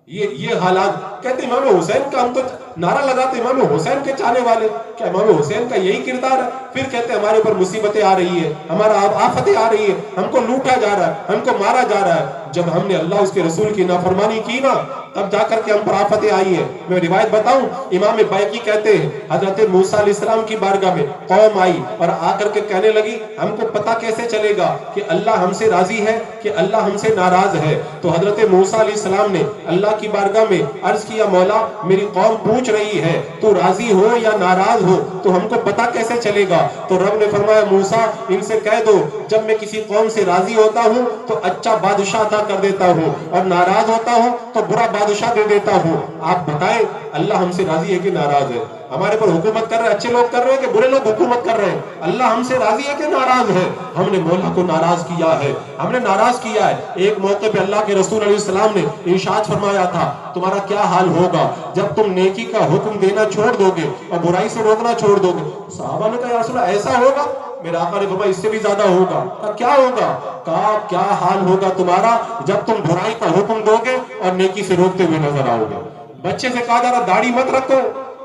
یہ حالات. کہتے امام حسین کا ہم تو نعرہ لگاتے امام حسین کے چاہنے والے, کیا امام حسین کا یہی کردار ہے؟ پھر کہتے ہمارے اوپر مصیبتیں آ رہی ہے, ہمارا آفتیں آ رہی ہے, ہم کو لوٹا جا رہا ہے, ہم کو مارا جا رہا ہے. جب ہم نے اللہ اس کے رسول کی نافرمانی کی نا, تب جا کر کے ہم پر آفتیں آئی ہیں. میں روایت بتاؤں, امام بائقی کہتے ہیں حضرت موسیٰ علیہ السلام کی بارگاہ میں قوم آئی اور آ کر کے کہنے لگی ہم کو پتہ کیسے چلے گا کہ اللہ ہم سے راضی ہے کہ اللہ ہم سے ناراض ہے؟ تو حضرت موسیٰ علیہ السلام نے اللہ کی بارگاہ میں عرض کیا مولا میری قوم پوچھ رہی ہے تو راضی ہو یا ناراض ہو, تو ہم کو پتہ کیسے چلے گا؟ تو رب نے فرمایا موسیٰ ان سے کہہ دو جب میں کسی قوم سے راضی ہوتا ہوں تو اچھا بادشاہ عطا کر دیتا ہوں, اور ناراض ہوتا ہوں تو برا بادشاہ دے دیتا ہوں. آپ بتائیں اللہ ہم سے راضی ہے کہ ناراض ہے؟ ہمارے پر حکومت کر رہے اچھے لوگ کر رہے ہیں کہ برے لوگ حکومت کر رہے ہیں؟ اللہ ہم سے راضی ہے کہ ناراض ہے؟ ہم نے مولا کو ناراض کیا ہے, ہم نے ناراض کیا ہے. ایک موقع پہ اللہ کے رسول علیہ السلام نے ارشاد فرمایا تھا تمہارا کیا حال ہوگا جب تم نیکی کا حکم دینا چھوڑ دو گے اور برائی سے روکنا چھوڑ دو گے؟ صحابہ نے کہا یا رسول اللہ ایسا ہوگا؟ میرے آقا نے فرمایا اس سے بھی زیادہ ہوگا. کہا کیا ہوگا؟ کہا کیا حال ہوگا تمہارا جب تم برائی کا حکم دو گے اور نیکی سے روکتے ہوئے نظر آؤ گے. بچے سے کہا جا رہا داڑھی مت رکھو.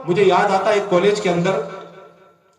مجھے یاد آتا ہے ایک کالج کے اندر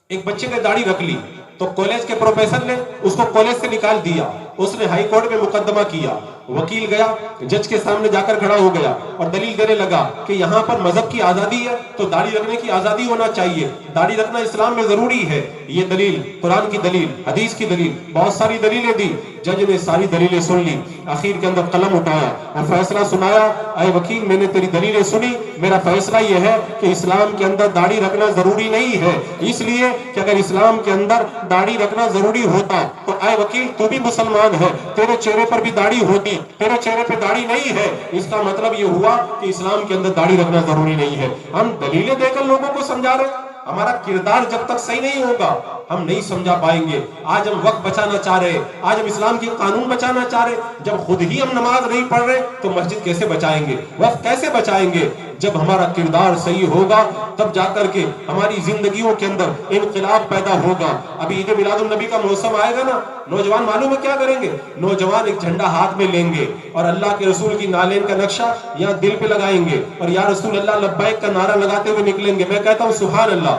ایک بچے نے داڑھی رکھ لی تو کالج کے پروفیسر نے اس کو کالج سے نکال دیا. اس نے ہائی کورٹ میں مقدمہ کیا, وکیل گیا, جج کے سامنے جا کر کھڑا ہو گیا اور دلیل دینے لگا کہ یہاں پر مذہب کی آزادی ہے تو داڑھی رکھنے کی آزادی ہونا چاہیے, داڑھی رکھنا اسلام میں ضروری ہے. یہ دلیل قرآن کی دلیل, حدیث کی دلیل, بہت ساری دلیلیں دی. جج نے ساری دلیلیں سن لی, آخر کے اندر قلم اٹھایا اور فیصلہ سنایا, اے وکیل میں نے تیری دلیلیں سنی, میرا فیصلہ یہ ہے کہ اسلام کے اندر داڑھی رکھنا ضروری نہیں ہے, اس لیے کہ اگر اسلام کے اندر داڑھی رکھنا ضروری ہوتا تو اے وکیل تو بھی مسلمان ہے, تیرے چہرے پر بھی داڑھی ہوتی, تیرے چہرے پہ داڑھی نہیں ہے, اس کا مطلب یہ ہوا کہ اسلام کے اندر داڑھی رکھنا ضروری نہیں ہے. ہم دلیلیں دے کر لوگوں کو سمجھا رہے, ہمارا کردار جب تک صحیح نہیں ہوگا ہم نہیں سمجھا پائیں گے. آج ہم وقت بچانا چاہ رہے, آج ہم اسلام کی قانون بچانا چاہ رہے, جب خود ہی ہم نماز نہیں پڑھ رہے تو مسجد کیسے بچائیں گے, وقت کیسے بچائیں گے؟ جب ہمارا کردار صحیح ہوگا تب جا کر کے ہماری زندگیوں کے اندر انقلاب پیدا ہوگا. ابھی عید میلاد النبی کا موسم آئے گا نا, نوجوان معلوم ہے کیا کریں گے؟ نوجوان ایک جھنڈا ہاتھ میں لیں گے اور اللہ کے رسول کی نالین کا نقشہ یہاں دل پہ لگائیں گے اور یا رسول اللہ لبیک کا نعرہ لگاتے ہوئے نکلیں گے. میں کہتا ہوں سبحان اللہ,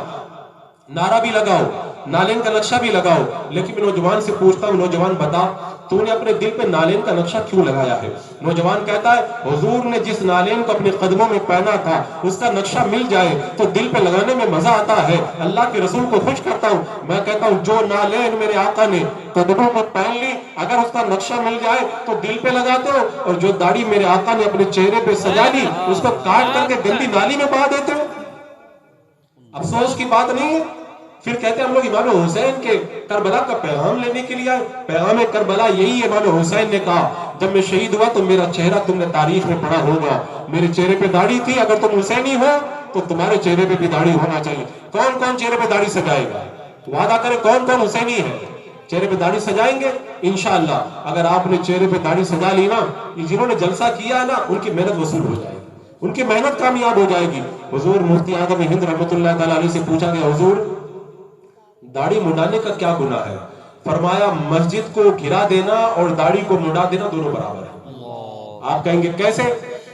نعرہ بھی لگاؤ, نالین کا نقشہ بھی لگاؤ, لیکن میں نوجوان سے پوچھتا ہوں, نوجوان بتا تو نے اپنے دل پہ نالین کا نقشہ کیوں لگایا ہے؟ نوجوان کہتا ہے حضور نے جس نالین کو اپنے قدموں میں پہنا تھا اس کا نقشہ مل جائے تو دل پہ لگانے میں مزہ آتا ہے, اللہ کے رسول کو خوش کرتا ہوں. میں کہتا ہوں جو نالین میرے آقا نے قدموں میں پہن لی اگر اس کا نقشہ مل جائے تو دل پہ لگاتے ہو, اور جو داڑھی میرے آقا نے اپنے چہرے پہ سجا لی اس کو کاٹ کر کے گندی نالی میں بہا دیتے ہو. افسوس کی بات نہیں ہے. پھر کہتے ہیں ہم لوگ امام حسین کے کربلا کا پیغام لینے کے لیے آئے. پیغام کربلا یہی ہے, امام حسین نے کہا جب میں شہید ہوا تو میرا چہرہ تم نے تاریخ میں پڑھا ہوگا, میرے چہرے پہ داڑھی تھی, اگر تم حسینی ہو تو تمہارے چہرے پہ بھی داڑھی ہونا چاہیے. کون کون چہرے پہ داڑھی سجائے گا؟ وعدہ کرے کون کون حسینی ہے چہرے پہ داڑھی سجائیں گے؟ انشاءاللہ اگر آپ نے چہرے پہ داڑھی سجا لی نا, جنہوں نے جلسہ کیا ہے نا ان کی محنت وصول ہو جائے گی, ان کی محنت کامیاب ہو جائے گی. حضور مفتی اعظم ہند رحمۃ اللہ تعالی علیہ سے پوچھا گیا حضور داڑھی منڈانے کا کیا گناہ ہے؟ فرمایا مسجد کو گھرا دینا اور داڑھی کو منڈا دینا دونوں برابر ہے. آپ کہیں گے کیسے؟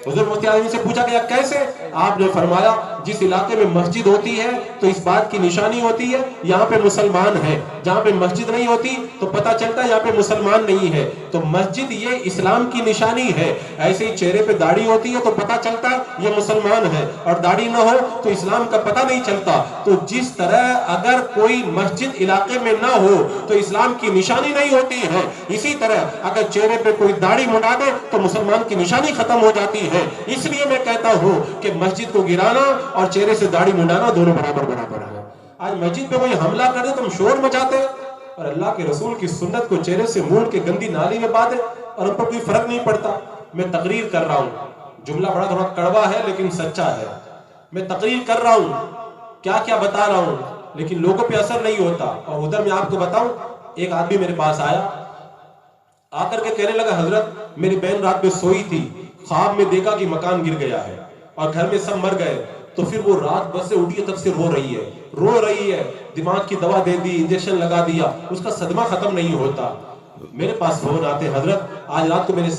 حضور مفتی اعظم سے پوچھا گیا کیسے؟ آپ نے فرمایا جس علاقے میں مسجد ہوتی ہے تو اس بات کی نشانی ہوتی ہے یہاں پہ مسلمان ہے, جہاں پہ مسجد نہیں ہوتی تو پتہ چلتا ہے یہاں پہ مسلمان نہیں ہے, تو مسجد یہ اسلام کی نشانی ہے. ایسے ہی چہرے پہ داڑھی ہوتی ہے تو پتہ چلتا ہے یہ مسلمان ہے, اور داڑھی نہ ہو تو اسلام کا پتہ نہیں چلتا. تو جس طرح اگر کوئی مسجد علاقے میں نہ ہو تو اسلام کی نشانی نہیں ہوتی ہے, اسی طرح اگر چہرے پہ کوئی داڑھی منڈا دے تو مسلمان کی نشانی ختم ہو جاتی ہے. اس لیے میں کہتا ہوں کہ مسجد کو گرانا اور چہرے سے داڑھی منڈانا دونوں برابر برابر ہے. آج مسجد پہ کوئی حملہ کر دے تو ہم شور مچاتے ہیں, اور اللہ کے رسول کی سنت کو چہرے سے مونڈ کے گندی نالی میں باندھے اور ہم پر کوئی فرق نہیں پڑتا. میں تقریر کر رہا ہوں, جملہ بڑا تھوڑا کڑوا ہے لیکن سچا ہے. میں تقریر کر رہا ہوں, کیا کیا بتا رہا ہوں, لیکن لوگوں پہ اثر نہیں ہوتا. اور ادھر میں آپ کو بتاؤں, ایک آدمی میرے پاس آیا, آ کر کے کہنے لگا حضرت میری بہن رات میں سوئی تھی, خواب میں دیکھا کہ مکان گر گیا ہے اور گھر میں سب مر گئے, تو پھر وہ رات بس سے اٹھی تب سے رو رہی ہے, دماغ کی دوا دے دی, انجیکشن لگا دیا, اس کا صدمہ ختم نہیں ہوتا. میرے پاس فون آتے حضرت آج رات کو میں نے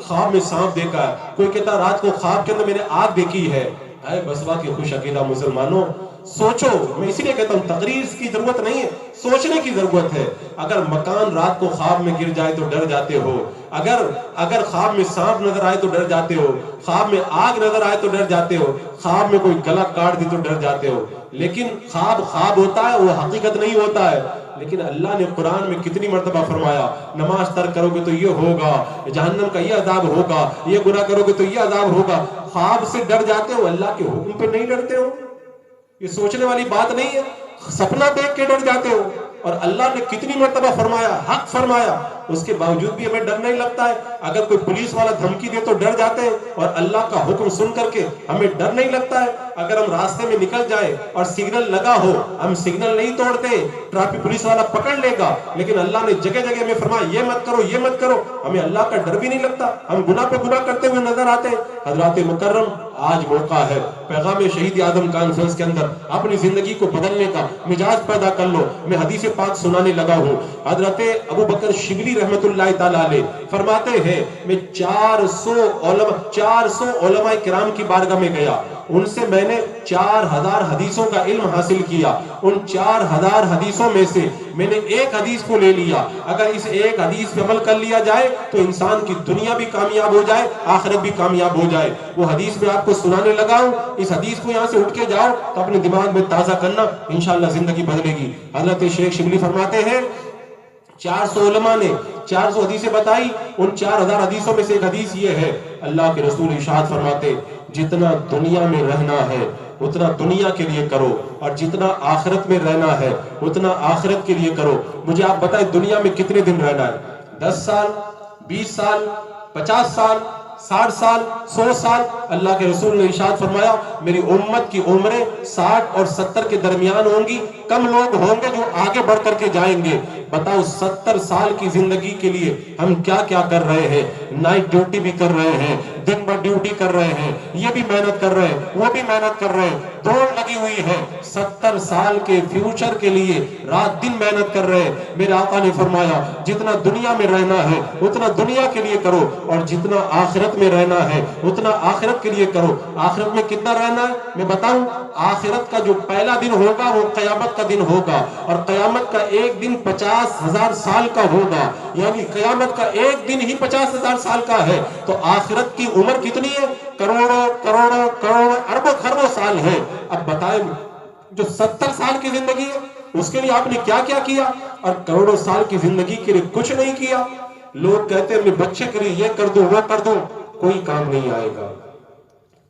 خواب میں سانپ دیکھا ہے, کوئی کہتا رات کو خواب کے اندر میں نے آگ دیکھی ہے. اے بسوا کے خوش عقیدہ مسلمانوں, سوچو. میں اسی لیے کہتا ہوں تقریر کی ضرورت نہیں ہے, سوچنے کی ضرورت ہے. اگر مکان رات کو خواب میں گر جائے تو ڈر جاتے ہو, اگر خواب میں سانپ نظر آئے تو ڈر جاتے ہو, خواب میں آگ نظر آئے تو ڈر جاتے ہو, خواب میں کوئی گلا کاٹ دے تو ڈر جاتے ہو. لیکن خواب ہوتا ہے, وہ حقیقت نہیں ہوتا ہے. لیکن اللہ نے قرآن میں کتنی مرتبہ فرمایا نماز ترک کرو گے تو یہ ہوگا, جہنم کا یہ عذاب ہوگا, یہ گناہ کرو گے تو یہ عذاب ہوگا. خواب سے ڈر جاتے ہو, اللہ کے حکم پہ نہیں ڈرتے ہو. یہ سوچنے والی بات نہیں ہے. سپنا دیکھ کے ڈر جاتے ہو, اور اللہ نے کتنی مرتبہ فرمایا, حق فرمایا, اس کے باوجود بھی ہمیں ڈر نہیں لگتا ہے. اگر کوئی پولیس والا دھمکی دے تو ڈر جاتے ہیں, اور اللہ کا حکم سن کر کے ہمیں ڈر نہیں لگتا ہے. اگر ہم راستے میں نکل جائے اور سگنل لگا ہو, ہم سگنل نہیں توڑتے, ٹریفک پولیس والا پکڑ لے گا, لیکن اللہ نے جگہ جگہ میں فرمایا یہ مت کرو, یہ مت کرو. ہمیں اللہ کا ڈر بھی نہیں لگتا, ہم گناہ پہ گناہ کرتے ہوئے نظر آتے ہیں. حضرات مکرم, آج موقع ہے پیغام شہید اعظم کانفرنس کے اندر اپنی زندگی کو بدلنے کا, مزاج پیدا کر لو. میں حدیث پاک سنانے لگا ہوں. حضرت ابو بکر شبلی رحمت اللہ تعالی علیہ فرماتے ہیں میں 400 علماء کرام کی بارگاہ میں گیا, ان سے میں نے 4000 حدیثوں کا علم حاصل کیا. ان 4000 حدیثوں میں سے میں نے ایک حدیث کو لے لیا، اگر اس ایک حدیث پہ عمل کر لیا جائے تو انسان کی دنیا بھی کامیاب ہو جائے، آخرت بھی کامیاب ہو جائے۔ وہ حدیث میں آپ کو سنانے لگا ہوں، اس حدیث کو یہاں سے اٹھ کے جاؤ تو اپنے دماغ میں تازہ کرنا، انشاءاللہ زندگی بدلے گی۔ حضرت شیخ شبلی فرماتے ہیں 400 علماء نے 400 حدیثیں بتائی، ان 4000 حدیثوں میں سے ایک حدیث یہ ہے، اللہ کے رسول ارشاد فرماتے جتنا دنیا میں رہنا ہے اتنا دنیا کے لیے کرو، اور جتنا آخرت میں رہنا ہے اتنا آخرت کے لیے کرو۔ مجھے آپ بتائیں دنیا میں کتنے دن رہنا ہے؟ 10 سال، 20 سال، 50 سال، 60 سال، 100 سال؟ اللہ کے رسول نے ارشاد فرمایا میری امت کی عمریں 60 اور 70 کے درمیان ہوں گی، کم لوگ ہوں گے جو آگے بڑھ کر کے جائیں گے۔ بتاؤ 70 سال کی زندگی کے لیے ہم کیا کیا کر رہے ہیں؟ نائٹ ڈیوٹی بھی کر رہے ہیں، دن بھر ڈیوٹی کر رہے ہیں، یہ بھی محنت کر رہے ہیں، وہ بھی محنت کر رہے ہیں، دوڑ لگی ہوئی ہے 70 سال کے فیوچر کے لیے، رات دن محنت کر رہے ہیں۔ میرے آقا نے فرمایا جتنا دنیا میں رہنا ہے اتنا دنیا کے لیے کرو، اور جتنا آخرت میں رہنا ہے اتنا آخرت کے لیے کرو۔ آخرت میں کتنا رہنا ہے میں بتاؤں؟ آخرت کا جو پہلا دن ہوگا وہ قیامت کا دن ہوگا، اور قیامت کا ایک دن 50,000 سال کا ہوگا، یعنی قیامت کا ایک دن ہی 50,000 سال کا ہے۔ تو آخرت کی عمر کتنی ہے؟ کروڑوں کروڑوں کروڑوں اربوں خربوں سال ہے۔ اب بتائیں جو 70 سال کی زندگی ہے اس کے لیے آپ نے کیا کیا کیا، اور کروڑوں سال کی زندگی کے لیے کچھ نہیں کیا۔ لوگ کہتے ہیں اپنے بچے کے لیے یہ کر دوں وہ کر دوں، کوئی کام نہیں آئے گا،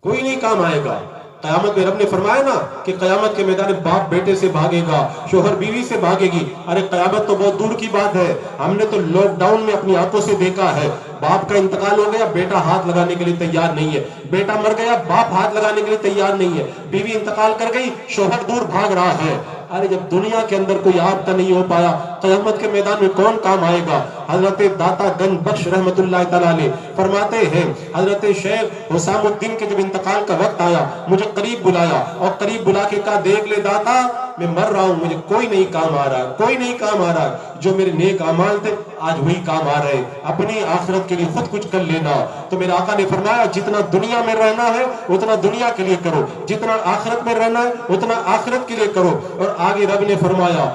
کوئی نہیں کام آئے گا۔ قیامت میں رب نے فرمایا نا کہ قیامت کے میدان باپ بیٹے سے بھاگے گا، شوہر بیوی سے بھاگے گی۔ ارے قیامت تو بہت دور کی بات ہے، ہم نے تو لاک ڈاؤن میں اپنی آنکھوں سے دیکھا ہے، باپ کا انتقال ہو گیا، بیٹا ہاتھ لگانے کے لیے تیار نہیں ہے، بیٹا مر گیا، باپ ہاتھ لگانے کے لیے تیار نہیں ہے، بیوی انتقال کر گئی، شوہر دور بھاگ رہا ہے۔ ارے جب دنیا کے اندر کوئی آپ کا نہیں ہو پایا، قیامت کے میدان میں کون کام آئے گا؟ حضرت داتا گنج بخش رحمت اللہ تعالیٰ علیہ فرماتے ہیں حضرت شیخ حسام الدین کے جب انتقال کا وقت آیا مجھے قریب بلایا، اور قریب بلا کے کہا دیکھ لے داتا میں مر رہا ہوں، مجھے کوئی نہیں کام آ رہا ہے، کوئی نہیں کام آ رہا ہے، جو میرے نیک اعمال تھے آج وہی کام آ رہے ہیں، اپنی آخرت کے لیے خود کچھ کر لینا۔ تو میرے آقا نے فرمایا جتنا دنیا میں رہنا ہے اتنا دنیا کے لیے کرو، جتنا آخرت میں رہنا ہے اتنا آخرت کے لیے کرو۔ اور آگے رب نے فرمایا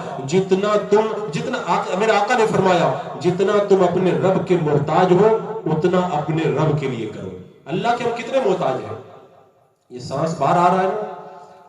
میرے آقا نے فرمایا جتنا تم اپنے رب کے محتاج ہو اتنا اپنے رب کے لیے کرو۔ اللہ کے ہم کتنے محتاج ہیں؟ یہ سانس باہر آ رہا ہے نا،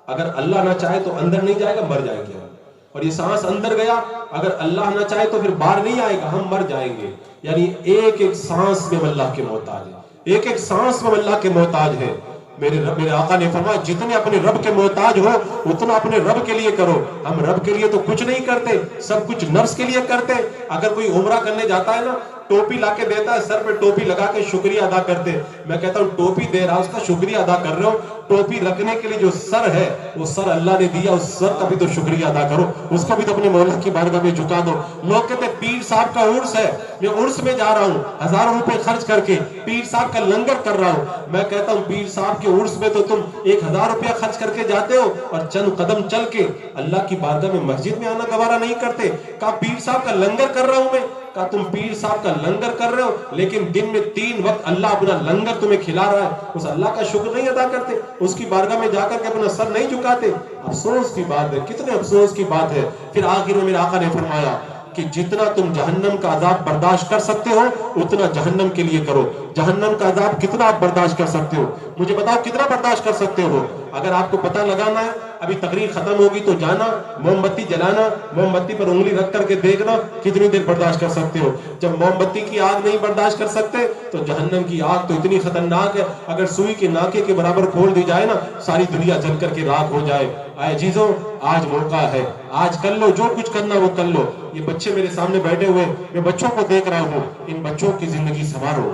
اگر اللہ نہ چاہے تو اندر نہیں جائے گا، مر جائیں گے ہم، اور یہ سانس اندر گیا اگر اللہ نہ چاہے تو پھر باہر نہیں آئے گا، ہم مر جائیں گے۔ یعنی ایک ایک سانس میں اللہ کے محتاج ہے، ایک ایک سانس میں اللہ کے محتاج ہے۔ میرے آقا نے فرمایا جتنے اپنے رب کے محتاج ہو اتنا اپنے رب کے لیے کرو۔ ہم رب کے لیے تو کچھ نہیں کرتے، سب کچھ نفس کے لیے کرتے۔ اگر کوئی عمرہ کرنے جاتا ہے نا ٹوپی لا کے دیتا ہے، سر پہ ٹوپی لگا کے شکریہ ادا کرتے، میں کہتا ہوں ٹوپی دے رہا اس کا شکریہ ادا کر رہے ہو، ٹوپی رکھنے کے لیے جو سر ہے وہ سر اللہ نے دیا، اس سر کا بھی تو شکریہ ادا کرو، اس کو بھی تو اپنے مولا کی بارگاہ میں جھکا دو۔ لوگ کہتے ہیں پیر صاحب کا عرس ہے، میں عرس میں جا رہا ہوں، ہزاروں روپے خرچ کر کے پیر صاحب کا لنگر کر رہا ہوں۔ میں کہتا ہوں پیر صاحب کے عرس میں تو تم 1000 روپیہ خرچ کر کے جاتے ہو اور چند قدم چل کے اللہ کی بارگاہ میں مسجد میں آنا گوارا نہیں کرتے۔ کہا پیر صاحب کا لنگر کر رہا ہوں میں، کہا تم پیر صاحب کا لنگر کر رہے ہو لیکن دن میں 3 وقت اللہ اپنا لنگر تمہیں کھلا رہا ہے، اس اللہ کا شکر نہیں ادا کرتے، اس کی بارگاہ میں جا کر کے اپنا سر نہیں جھکاتے۔ افسوس کی بات ہے، کتنے افسوس کی بات ہے۔ پھر آخر میں میرے آقا نے فرمایا کہ جتنا تم جہنم کا عذاب برداشت کر سکتے ہو اتنا جہنم کے لیے کرو۔ جہنم کا عذاب کتنا آپ برداشت کر سکتے ہو؟ مجھے بتاؤ کتنا برداشت کر سکتے ہو؟ اگر آپ کو پتہ لگانا ہے، ابھی تقریر ختم ہوگی تو جانا، موم بتی جلانا، موم بتی پر انگلی رکھ کر کے دیکھنا کتنی دیر برداشت کر سکتے ہو۔ جب موم بتی کی آگ نہیں برداشت کر سکتے تو جہنم کی آگ تو اتنی خطرناک ہے، اگر سوئی کے ناکے کے برابر کھول دی جائے نا ساری دنیا جل کر کے راکھ ہو جائے۔ اے عزیزوں آج موقع ہے، آج کر لو جو کچھ کرنا وہ کر لو۔ یہ بچے میرے سامنے بیٹھے ہوئے، میں بچوں کو دیکھ رہا ہوں، ان بچوں کی زندگی سنوارو،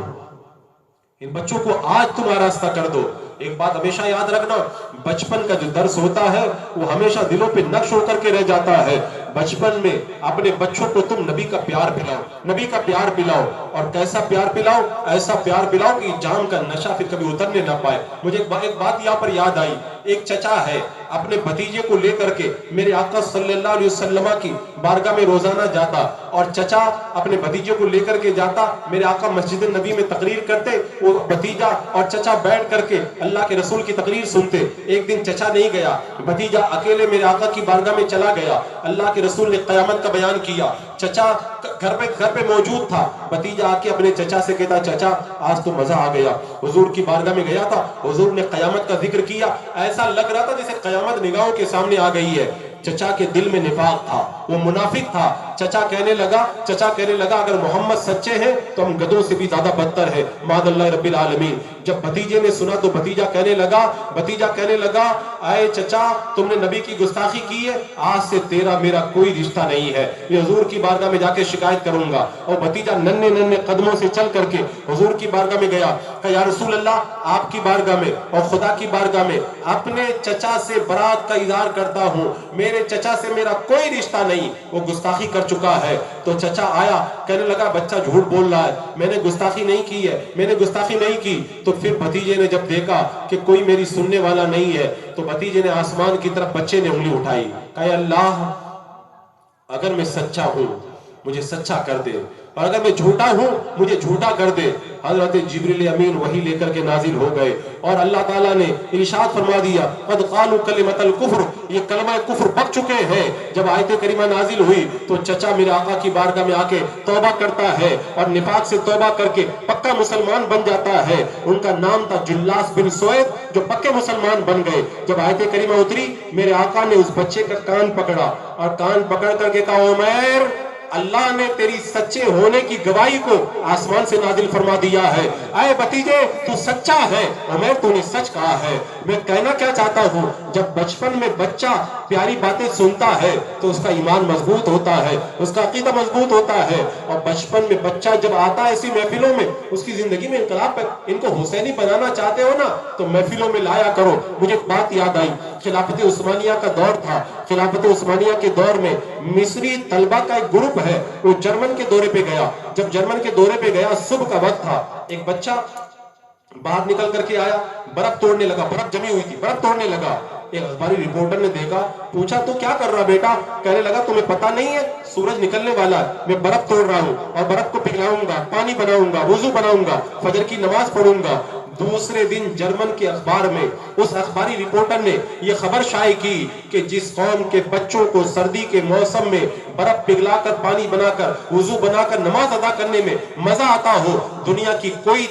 ان بچوں کو آج تم آراستہ کر دو۔ ایک بات ہمیشہ یاد رکھنا، بچپن کا جو درس ہوتا ہے وہ ہمیشہ دلوں پہ نقش ہو کر کے رہ جاتا ہے۔ بچپن میں اپنے بچوں کو تم نبی کا پیار پلاؤ، نبی کا پیار پلاؤ، اور کیسا پیار پلاؤ؟ ایسا پیار پلاؤ کہ جام کا نشہ پھر کبھی اترنے نہ پائے۔ مجھے ایک بات یہاں پر یاد آئی، ایک چچا ہے اپنے بھتیجے کو لے کر کے میرے آقا صلی اللہ علیہ وسلم کی بارگاہ میں روزانہ جاتا، اور چچا اپنے بھتیجے کو لے کر کے جاتا، میرے آقا مسجد نبی میں تقریر کرتے، وہ بھتیجا اور چچا بیٹھ کر کے اللہ کے رسول کی تقریر سنتے۔ ایک دن چچا نہیں گیا، بھتیجا اکیلے میرے آقا کی بارگاہ میں چلا گیا، اللہ کے رسول نے قیامت کا بیان کیا، چچا گھر پہ موجود تھا، بھتیجا آ کے اپنے چچا سے کہتا چچا آج تو مزہ آ گیا، حضور کی بارگاہ میں گیا تھا، حضور نے قیامت کا ذکر کیا، ایسا لگ رہا تھا جیسے قیامت نگاہوں کے سامنے آ گئی ہے۔ چچا کے دل میں نفاق تھا، وہ منافق تھا۔ چچا کہنے لگا اگر محمد سچے ہیں تو ہم گدھوں سے بھی زیادہ بدتر ہے، معاذ اللہ رب العالمین۔ جب بھتیجے نے سنا تو بھتیجا کہنے لگا اے چچا تم نے نبی کی گستاخی کی ہے، آج سے تیرا میرا کوئی رشتہ نہیں ہے، میں حضور کی بارگاہ میں جا کے شکایت کروں گا۔ اور بھتیجا ننھے قدموں سے چل کر کے حضور کی بارگاہ میں گیا، کہ یا رسول اللہ آپ کی بارگاہ میں اور خدا کی بارگاہ میں اپنے چچا سے برات کا اظہار کرتا ہوں، میرے چچا سے میرا کوئی رشتہ نہیں، وہ گستاخی کر چکا ہے۔ تو چچا آیا، کہنے لگا بچہ جھوٹ بول رہا ہے، میں نے گستاخی نہیں کی۔ تو پھر بھتیجے نے جب دیکھا کہ کوئی میری سننے والا نہیں ہے، تو بھتیجے نے آسمان کی طرف بچے نے انگلی اٹھائی، کہا اللہ اگر میں سچا ہوں مجھے سچا کر دے، اور اگر میں جھوٹا ہوں مجھے جھوٹا کر دے۔ حضرت جبریل امین وحی لے کر کے نازل ہو گئے، اور اللہ تعالیٰ نے ارشاد فرما دیا قد قالوا کلمۃ الکفر، یہ کلمہ کفر پڑھ چکے ہیں۔ جب آیت کریمہ نازل ہوئی تو چچا میرے آقا کی بارگاہ میں آ کے توبہ کرتا ہے، اور نفاق سے توبہ کر کے پکا مسلمان بن جاتا ہے۔ ان کا نام تھا جلاس بن سوید، جو پکے مسلمان بن گئے۔ جب آیت کریمہ اتری میرے آقا نے اس بچے کا کان پکڑا، اور کان پکڑ کر کے کہا عمیر اللہ نے تیری سچے ہونے کی گواہی کو آسمان سے نازل فرما دیا ہے، اے بھتیجے تو سچا ہے، عمیر تو نے سچ کہا ہے۔ میں کہنا کیا چاہتا ہوں، جب بچپن میں بچہ پیاری باتیں سنتا ہے تو اس کا ایمان مضبوط ہوتا ہے، اس کا عقیدہ مضبوط ہوتا ہے، اور بچپن میں بچہ جب آتا ہے ایسی محفلوں میں اس کی زندگی میں انقلاب پر، ان کو حسینی بنانا چاہتے ہو نا تو محفلوں میں لایا کرو۔ مجھے بات یاد آئی، خلافت عثمانیہ کا دور تھا، خلافت عثمانیہ کے دور میں مصری طلبہ کا ایک گروپ ہے، وہ جرمن کے دورے پہ گیا۔ جب جرمن کے دورے پہ گیا صبح کا وقت تھا، ایک بچہ باہر نکل کر کے آیا، برف توڑنے لگا، برف جمی ہوئی تھی، برف توڑنے لگا۔ ایک اخباری رپورٹر نے دیکھا، پوچھا تو کیا کر رہا بیٹا؟ کہنے لگا تمہیں پتا نہیں ہے سورج نکلنے والا ہے، میں برف توڑ رہا ہوں، اور برف کو پگھلاؤں گا، پانی بناؤں گا، وضو بناؤں گا، فجر کی نماز پڑھوں گا۔ دوسرے دن جرمن کے اخبار میں اس اخباری رپورٹر نے یہ خبر شائع کی کہ جس قوم کے بچوں کو سردی کے موسم میں برف پگھلا کر، پانی بنا کر، وضو بنا کر نماز ادا کرنے میں مزہ آتا ہو، دنیا کی کوئی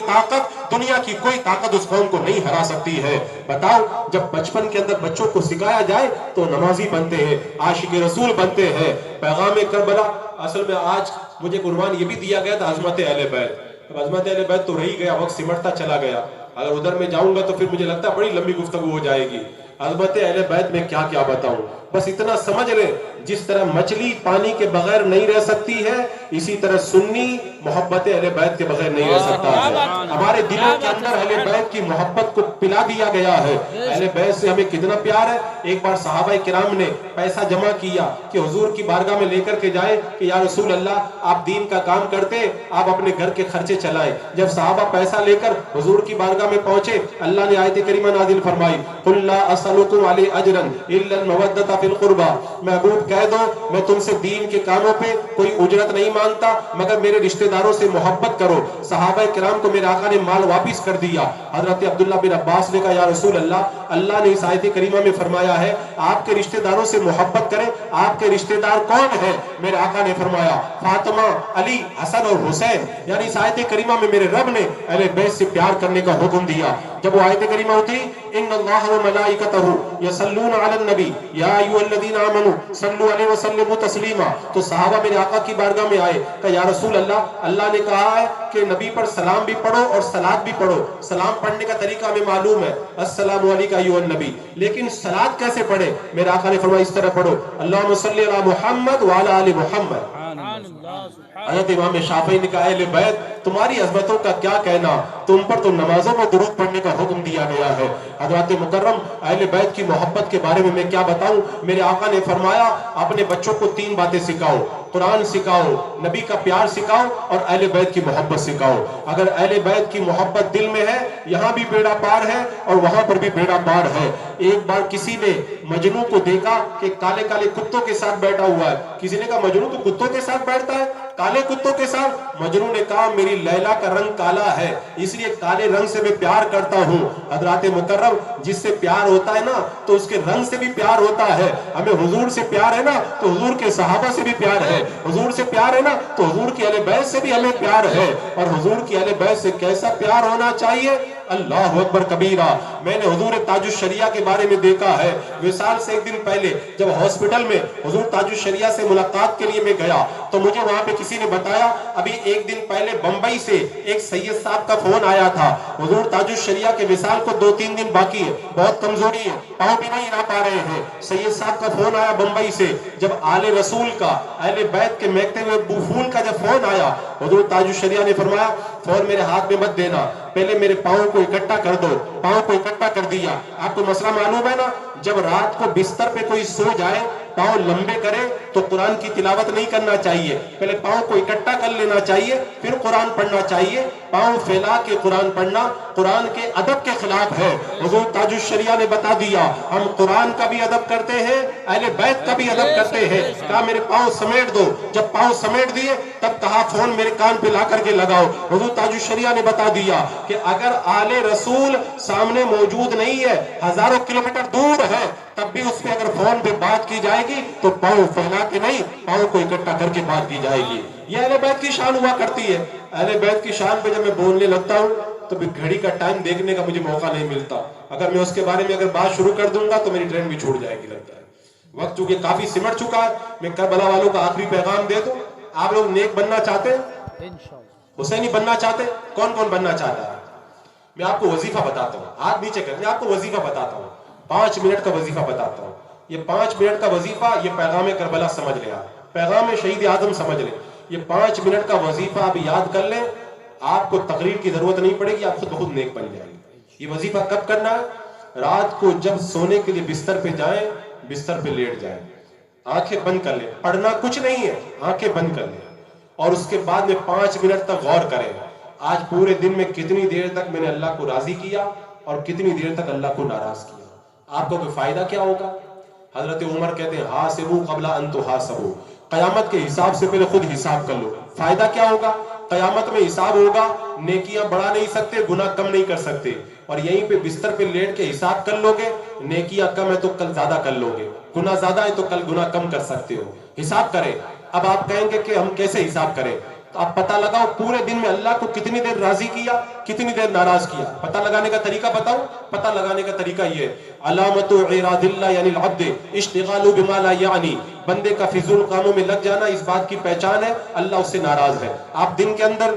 طاقت اس قوم کو نہیں ہرا سکتی ہے۔ بتاؤ جب بچپن کے اندر بچوں کو سکھایا جائے تو نمازی بنتے ہیں، عاشق رسول بنتے ہیں۔ پیغام کربلا، اصل میں آج مجھے عنوان یہ بھی دیا گیا تھا عظمت اہل بیت۔ اب عظمت اہل بیت تو رہی گیا، وقت سمٹتا چلا گیا، اگر ادھر میں جاؤں گا تو پھر مجھے لگتا ہے بڑی لمبی گفتگو ہو جائے گی۔ عظمت اہل بیت میں کیا بتاؤں، بس اتنا سمجھ لیں جس طرح مچھلی پانی کے بغیر نہیں رہ سکتی ہے، اسی طرح سنی محبت اہل بیت کے بغیر نہیں رہ سکتا ہے۔ ہمارے دلوں کے اندر اہل بیت کی محبت کو پلا دیا گیا ہے۔ اہل بیت سے ہمیں کتنا پیار ہے۔ ایک بار صحابہ کرام نے پیسہ جمع کیا کہ حضور کی بارگاہ میں لے کر کے جائے کہ یا رسول اللہ آپ دین کا کام کرتے، آپ اپنے گھر کے خرچے چلائیں۔ جب صحابہ پیسہ لے کر حضور کی بارگاہ میں پہنچے، اللہ نے آیت کریمہ نازل فرمائی قل لا اسألکم علیہ اجرا الا المودۃ فی القربى، محبوب کہہ دو میں تم سے دین کے کاموں پہ کوئی اجرت نہیں مانگتا مگر میرے رشتہ داروں سے محبت کرو۔ صحابہ کرام کو میرے آقا نے مال واپس کر دیا۔ حضرت عبداللہ بن عباس نے کہا یا رسول اللہ نے اس آیت کریمہ میں فرمایا ہے آپ کے رشتہ داروں سے محبت کریں، آپ کے رشتہ دار کون ہیں؟ میرے آقا نے فرمایا فاطمہ، علی، حسن اور حسین، یعنی اس آیت کریمہ میں میرے رب نے اہل بیت سے پیار کرنے کا حکم دیا۔ جب وہ آیت کریمہ اتری ان اللہ وملائکتہ یصلون علی النبی یا ایھا الذین آمنوا صلوا علیہ وسلم تسلیما، تو صحابہ میرے آقا کی بارگاہ میں آئے کہ یا رسول اللہ نے کہا ہے کہ نبی پر سلام بھی پڑھو اور صلات بھی پڑھو۔ سلام پڑھنے کا طریقہ ہمیں معلوم ہے، السلام علیکم ایھا النبی، لیکن صلات کیسے پڑھے؟ میرے آقا نے فرمایا اس طرح پڑھو اللہم صلی علی محمد وعلی آل محمد۔ حضرت امام شافعی نے کہا اہل بیت تمہاری عظمتوں کا کیا کہنا، تم پر تو نمازوں میں درود پڑھنے کا حکم دیا گیا ہے۔ حضرت مکرم اہل بیت کی محبت کے بارے میں کیا بتاؤں، میرے آقا نے فرمایا اپنے بچوں کو 3 باتیں سکھاؤ، قرآن سکھاؤ، نبی کا پیار سکھاؤ اور اہل بیت کی محبت سکھاؤ۔ اگر اہل بیت کی محبت دل میں ہے، یہاں بھی بیڑا پار ہے اور وہاں پر بھی بیڑا پار ہے۔ ایک بار کسی نے مجنوں کو دیکھا کہ کالے کالے کتوں کے ساتھ بیٹھا ہوا ہے۔ کسی نے کہا مجنوں تو کتوں کے ساتھ بیٹھتا ہے، کالے کتوں کے ساتھ؟ مجنوں نے کہا میری لیلا کا رنگ کالا ہے، اس لیے کالے رنگ سے میں پیار کرتا ہوں۔ حضرات مکرم، جس سے پیار ہوتا ہے نا تو اس کے رنگ سے بھی پیار ہوتا ہے۔ ہمیں حضور سے پیار ہے نا تو حضور کے صحابہ سے بھی پیار ہے، حضور سے پیار ہے نا تو حضور کی اہل بیت سے بھی ہمیں پیار ہے۔ اور حضور کی اہل بیت سے کیسا پیار ہونا چاہیے؟ اللہ اکبر کبیرہ۔ میں نے حضور تاج الشریعہ کے بارے میں دیکھا ہے، وصال سے ایک دن پہلے جب ہاسپٹل میں حضور تاج الشریعہ سے ملاقات کے لیے میں گیا تو مجھے وہاں پہ کسی نے بتایا ابھی ایک دن پہلے بمبئی سے ایک سید صاحب کا فون آیا تھا، حضور تاج الشریعہ کے وصال کو 2-3 دن باقی ہے، بہت کمزوری ہے، پاؤں بھی نہیں ہلا پا رہے ہیں۔ سید صاحب کا فون آیا بمبئی سے، جب آل رسول کا، اہل بیت کے مہکتے ہوئے بو پھول کا جب فون آیا، حضور تاج الشریعہ نے فرمایا فون میرے ہاتھ میں مت دینا، پہلے میرے پاؤں کو اکٹھا کر دو۔ پاؤں کو اکٹھا کر دیا۔ آپ کو مسئلہ معلوم ہے نا، جب رات کو بستر پہ کوئی سو جائے، پاؤں لمبے کرے تو قرآن کی تلاوت نہیں کرنا چاہیے، پہلے پاؤں کو اکٹھا کر لینا چاہیے پھر قرآن پڑھنا چاہیے۔ پاؤں پھیلا کے قرآن پڑھنا قرآن کے ادب کے خلاف ہے۔ حضور تاج الشریعہ نے بتا دیا ہم قرآن کا بھی ادب کرتے ہیں، اہل بیت کا بھی ادب کرتے ہیں۔ کہا میرے پاؤں سمیٹ دو، جب پاؤں سمیٹ دیے تب کہا فون میرے کان پہ لا کر کے لگاؤ۔ حضور تاج الشریعہ نے بتا دیا کہ اگر آل رسول سامنے موجود نہیں ہے، ہزاروں کلومیٹر دور ہے، تب بھی اس پہ اگر فون پہ بات کی جائے گی تو پاؤں پھیلا کے نہیں، پاؤں کو اکٹھا کر کے بات کی جائے گی۔ یہ اہل بیت کی شان ہوا کرتی ہے۔ اہل بیت کی شان پہ جب میں بولنے لگتا ہوں تو پھر گھڑی کا ٹائم دیکھنے کا مجھے موقع نہیں ملتا۔ اگر میں اس کے بارے میں اگر بات شروع کر دوں گا تو میری ٹرین بھی چھوٹ جائے گی لگتا ہے۔ وقت چونکہ کافی سمٹ چکا ہے، میں کربلا والوں کا آخری پیغام دے دوں۔ آپ لوگ نیک بننا چاہتے ہیں؟ حسینی بننا چاہتے ہیں؟ کون کون بننا چاہتا ہے؟ میں آپ کو وظیفہ بتاتا ہوں، ہاتھ نیچے کر، میں آپ کو وظیفہ بتاتا ہوں، 5 منٹ کا وظیفہ بتاتا ہوں۔ یہ 5 منٹ کا وظیفہ، یہ پیغام کربلا سمجھ لیں، پیغام شہید اعظم سمجھ لیں۔ یہ 5 منٹ کا وظیفہ آپ یاد کر لیں، آپ کو تقریر کی ضرورت نہیں پڑے گی، آپ خود بخود نیک بن جائیں گے۔ یہ وظیفہ کب کرنا ہے؟ رات کو جب سونے کے لیے بستر پہ جائیں، بستر پہ لیٹ جائیں، آنکھیں بند کر لیں، پڑھنا کچھ نہیں ہے، آنکھیں بند کر لیں، اور اس کے بعد میں 5 منٹ تک غور کریں آج پورے دن میں کتنی دیر تک میں نے اللہ کو راضی کیا اور کتنی دیر تک اللہ کو ناراض کیا۔ آپ کو کوئی فائدہ کیا ہوگا؟ حضرت عمر کہتے ہیں حاسبو قبل ان تحاسبو، قیامت کے حساب سے پہلے خود حساب کر لو۔ فائدہ کیا ہوگا؟ قیامت میں حساب ہوگا، نیکیاں بڑھا نہیں سکتے، گناہ کم نہیں کر سکتے، اور یہیں پہ بستر پہ لیٹ کے حساب کر لو گے، نیکیاں کم ہے تو کل زیادہ کر لو گے، گناہ زیادہ ہے تو کل گناہ کم کر سکتے ہو۔ حساب کریں۔ اب آپ کہیں گے کہ ہم کیسے حساب کریں؟ تو آپ پتہ لگاؤ پورے دن میں اللہ کو کتنی دیر راضی کیا، کتنی دیر ناراض کیا۔ پتہ لگانے کا طریقہ بتاؤ؟ پتہ لگانے کا طریقہ یہ علامت عراض اللہ یعنی العبد اشتغال بما لا یعنی، بندے کا فضول کاموں میں لگ جانا اس بات کی پہچان ہے اللہ اس سے ناراض ہے۔ آپ دن کے اندر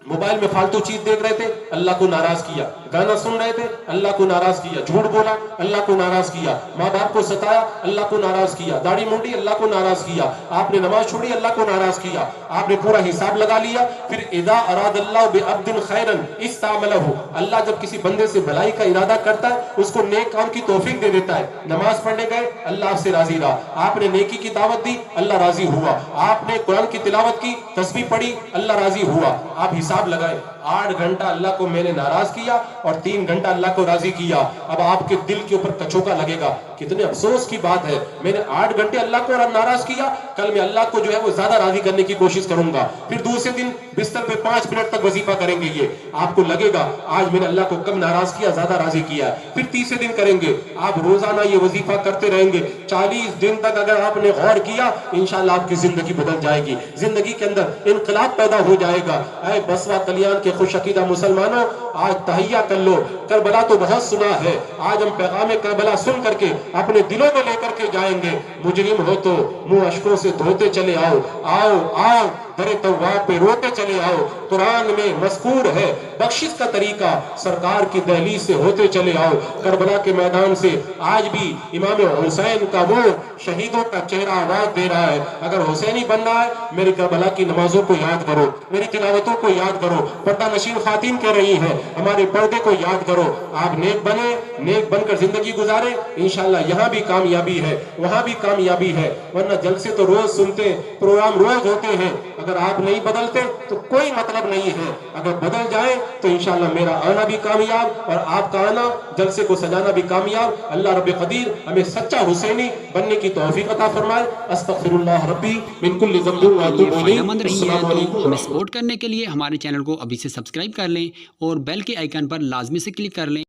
موبائل میں فالتو چیز دیکھ رہے تھے، اللہ کو ناراض کیا، گانا سن رہے تھے، اللہ کو ناراض کیا، جھوٹ بولا، اللہ کو ناراض کیا، ماں باپ کو ستایا، اللہ کو ناراض کیا، داڑھی مونڈی، اللہ کو ناراض کیا، آپ نے نماز چھوڑی، اللہ کو ناراض کیا، آپ نے پورا حساب لگا لیا۔ پھر اذا اراد اللہ بعبد خیرا استعملہ، اللہ جب کسی بندے سے بھلائی کا ارادہ کرتا ہے اس کو نیک کام کی توفیق دے دیتا ہے۔ نماز پڑھنے گئے، اللہ آپ سے راضی رہا، آپ نے نیکی کی دعوت دی، اللہ راضی ہوا، آپ نے قرآن کی تلاوت کی، تسبیح پڑھی، اللہ راضی ہوا۔ آپ حساب لگائیں، 8 گھنٹہ اللہ کو میں نے ناراض کیا اور 3 گھنٹہ اللہ کو راضی کیا۔ اب آپ کے دل کے اوپر کچوکا لگے گا، کتنے افسوس کی بات ہے، میں نے 8 گھنٹے اللہ کو ناراض کیا، کل میں اللہ کو جو ہے وہ زیادہ راضی کرنے کی کوشش کروں گا۔ پھر دوسرے دن بستر پہ 5 منٹ تک وظیفہ کریں گے، یہ آپ کو لگے گا آج میں نے اللہ کو کم ناراض کیا، زیادہ راضی کیا۔ پھر تیسرے دن کریں گے، آپ روزانہ یہ وظیفہ کرتے رہیں گے، 40 دن تک اگر آپ نے غور کیا انشاءاللہ آپ کی زندگی بدل جائے گی، زندگی کے اندر انقلاب پیدا ہو جائے گا۔ اے بسوا کلیان کے خوش عقیدہ مسلمانوں، آج تہیہ کر لو، کربلا تو بہت سنا ہے، آج ہم پیغام کربلا سن کر کے اپنے دلوں میں لے کر کے جائیں گے۔ مجرم ہو تو منہ اشکوں سے دھوتے چلے آؤ، آؤ آؤ در تواب پہ روتے چلے آؤ، قرآن میں مذکور ہے بخشش کا طریقہ، سرکار کی دہلیز سے ہوتے چلے آؤ۔ کربلا کے میدان سے آج بھی امام حسین کا وہ شہیدوں کا چہرہ آواز دے رہا ہے، اگر حسینی بننا ہے میری کربلا کی نمازوں کو یاد کرو، میری تلاوتوں کو یاد کرو۔ پردہ نشین خواتین کہہ رہی ہیں ہمارے پردے کو یاد کرو. آپ نیک بنے, نیک بن کر زندگی گزارے, انشاءاللہ یہاں بھی کامیابی ہے, وہاں بھی کامیابی ہے. ورنہ جلسے تو روز سنتے, پروگرام روز ہوتے ہیں, اگر آپ نہیں بدلتے تو کوئی مطلب نہیں ہے. اگر بدل جائیں تو انشاءاللہ میرا آنا بھی کامیاب اور آپ کا آنا, جلسے کو سجانا بھی کامیاب. اللہ رب قدیر ہمیں سچا حسینی بننے کی توفیق عطا فرمائے. استغفر اللہ ربی من کل ذنب و کے لیے اتوب فائدہ الیہ. مند رہی ہے السلام تو علیکم ہمیں ورحمۃ اللہ. سپورٹ کرنے کے لیے ہمارے چینل کو ابھی سے سبسکرائب کر لیں اور بیل کے آئیکن پر لازمی سے کلک کر لیں.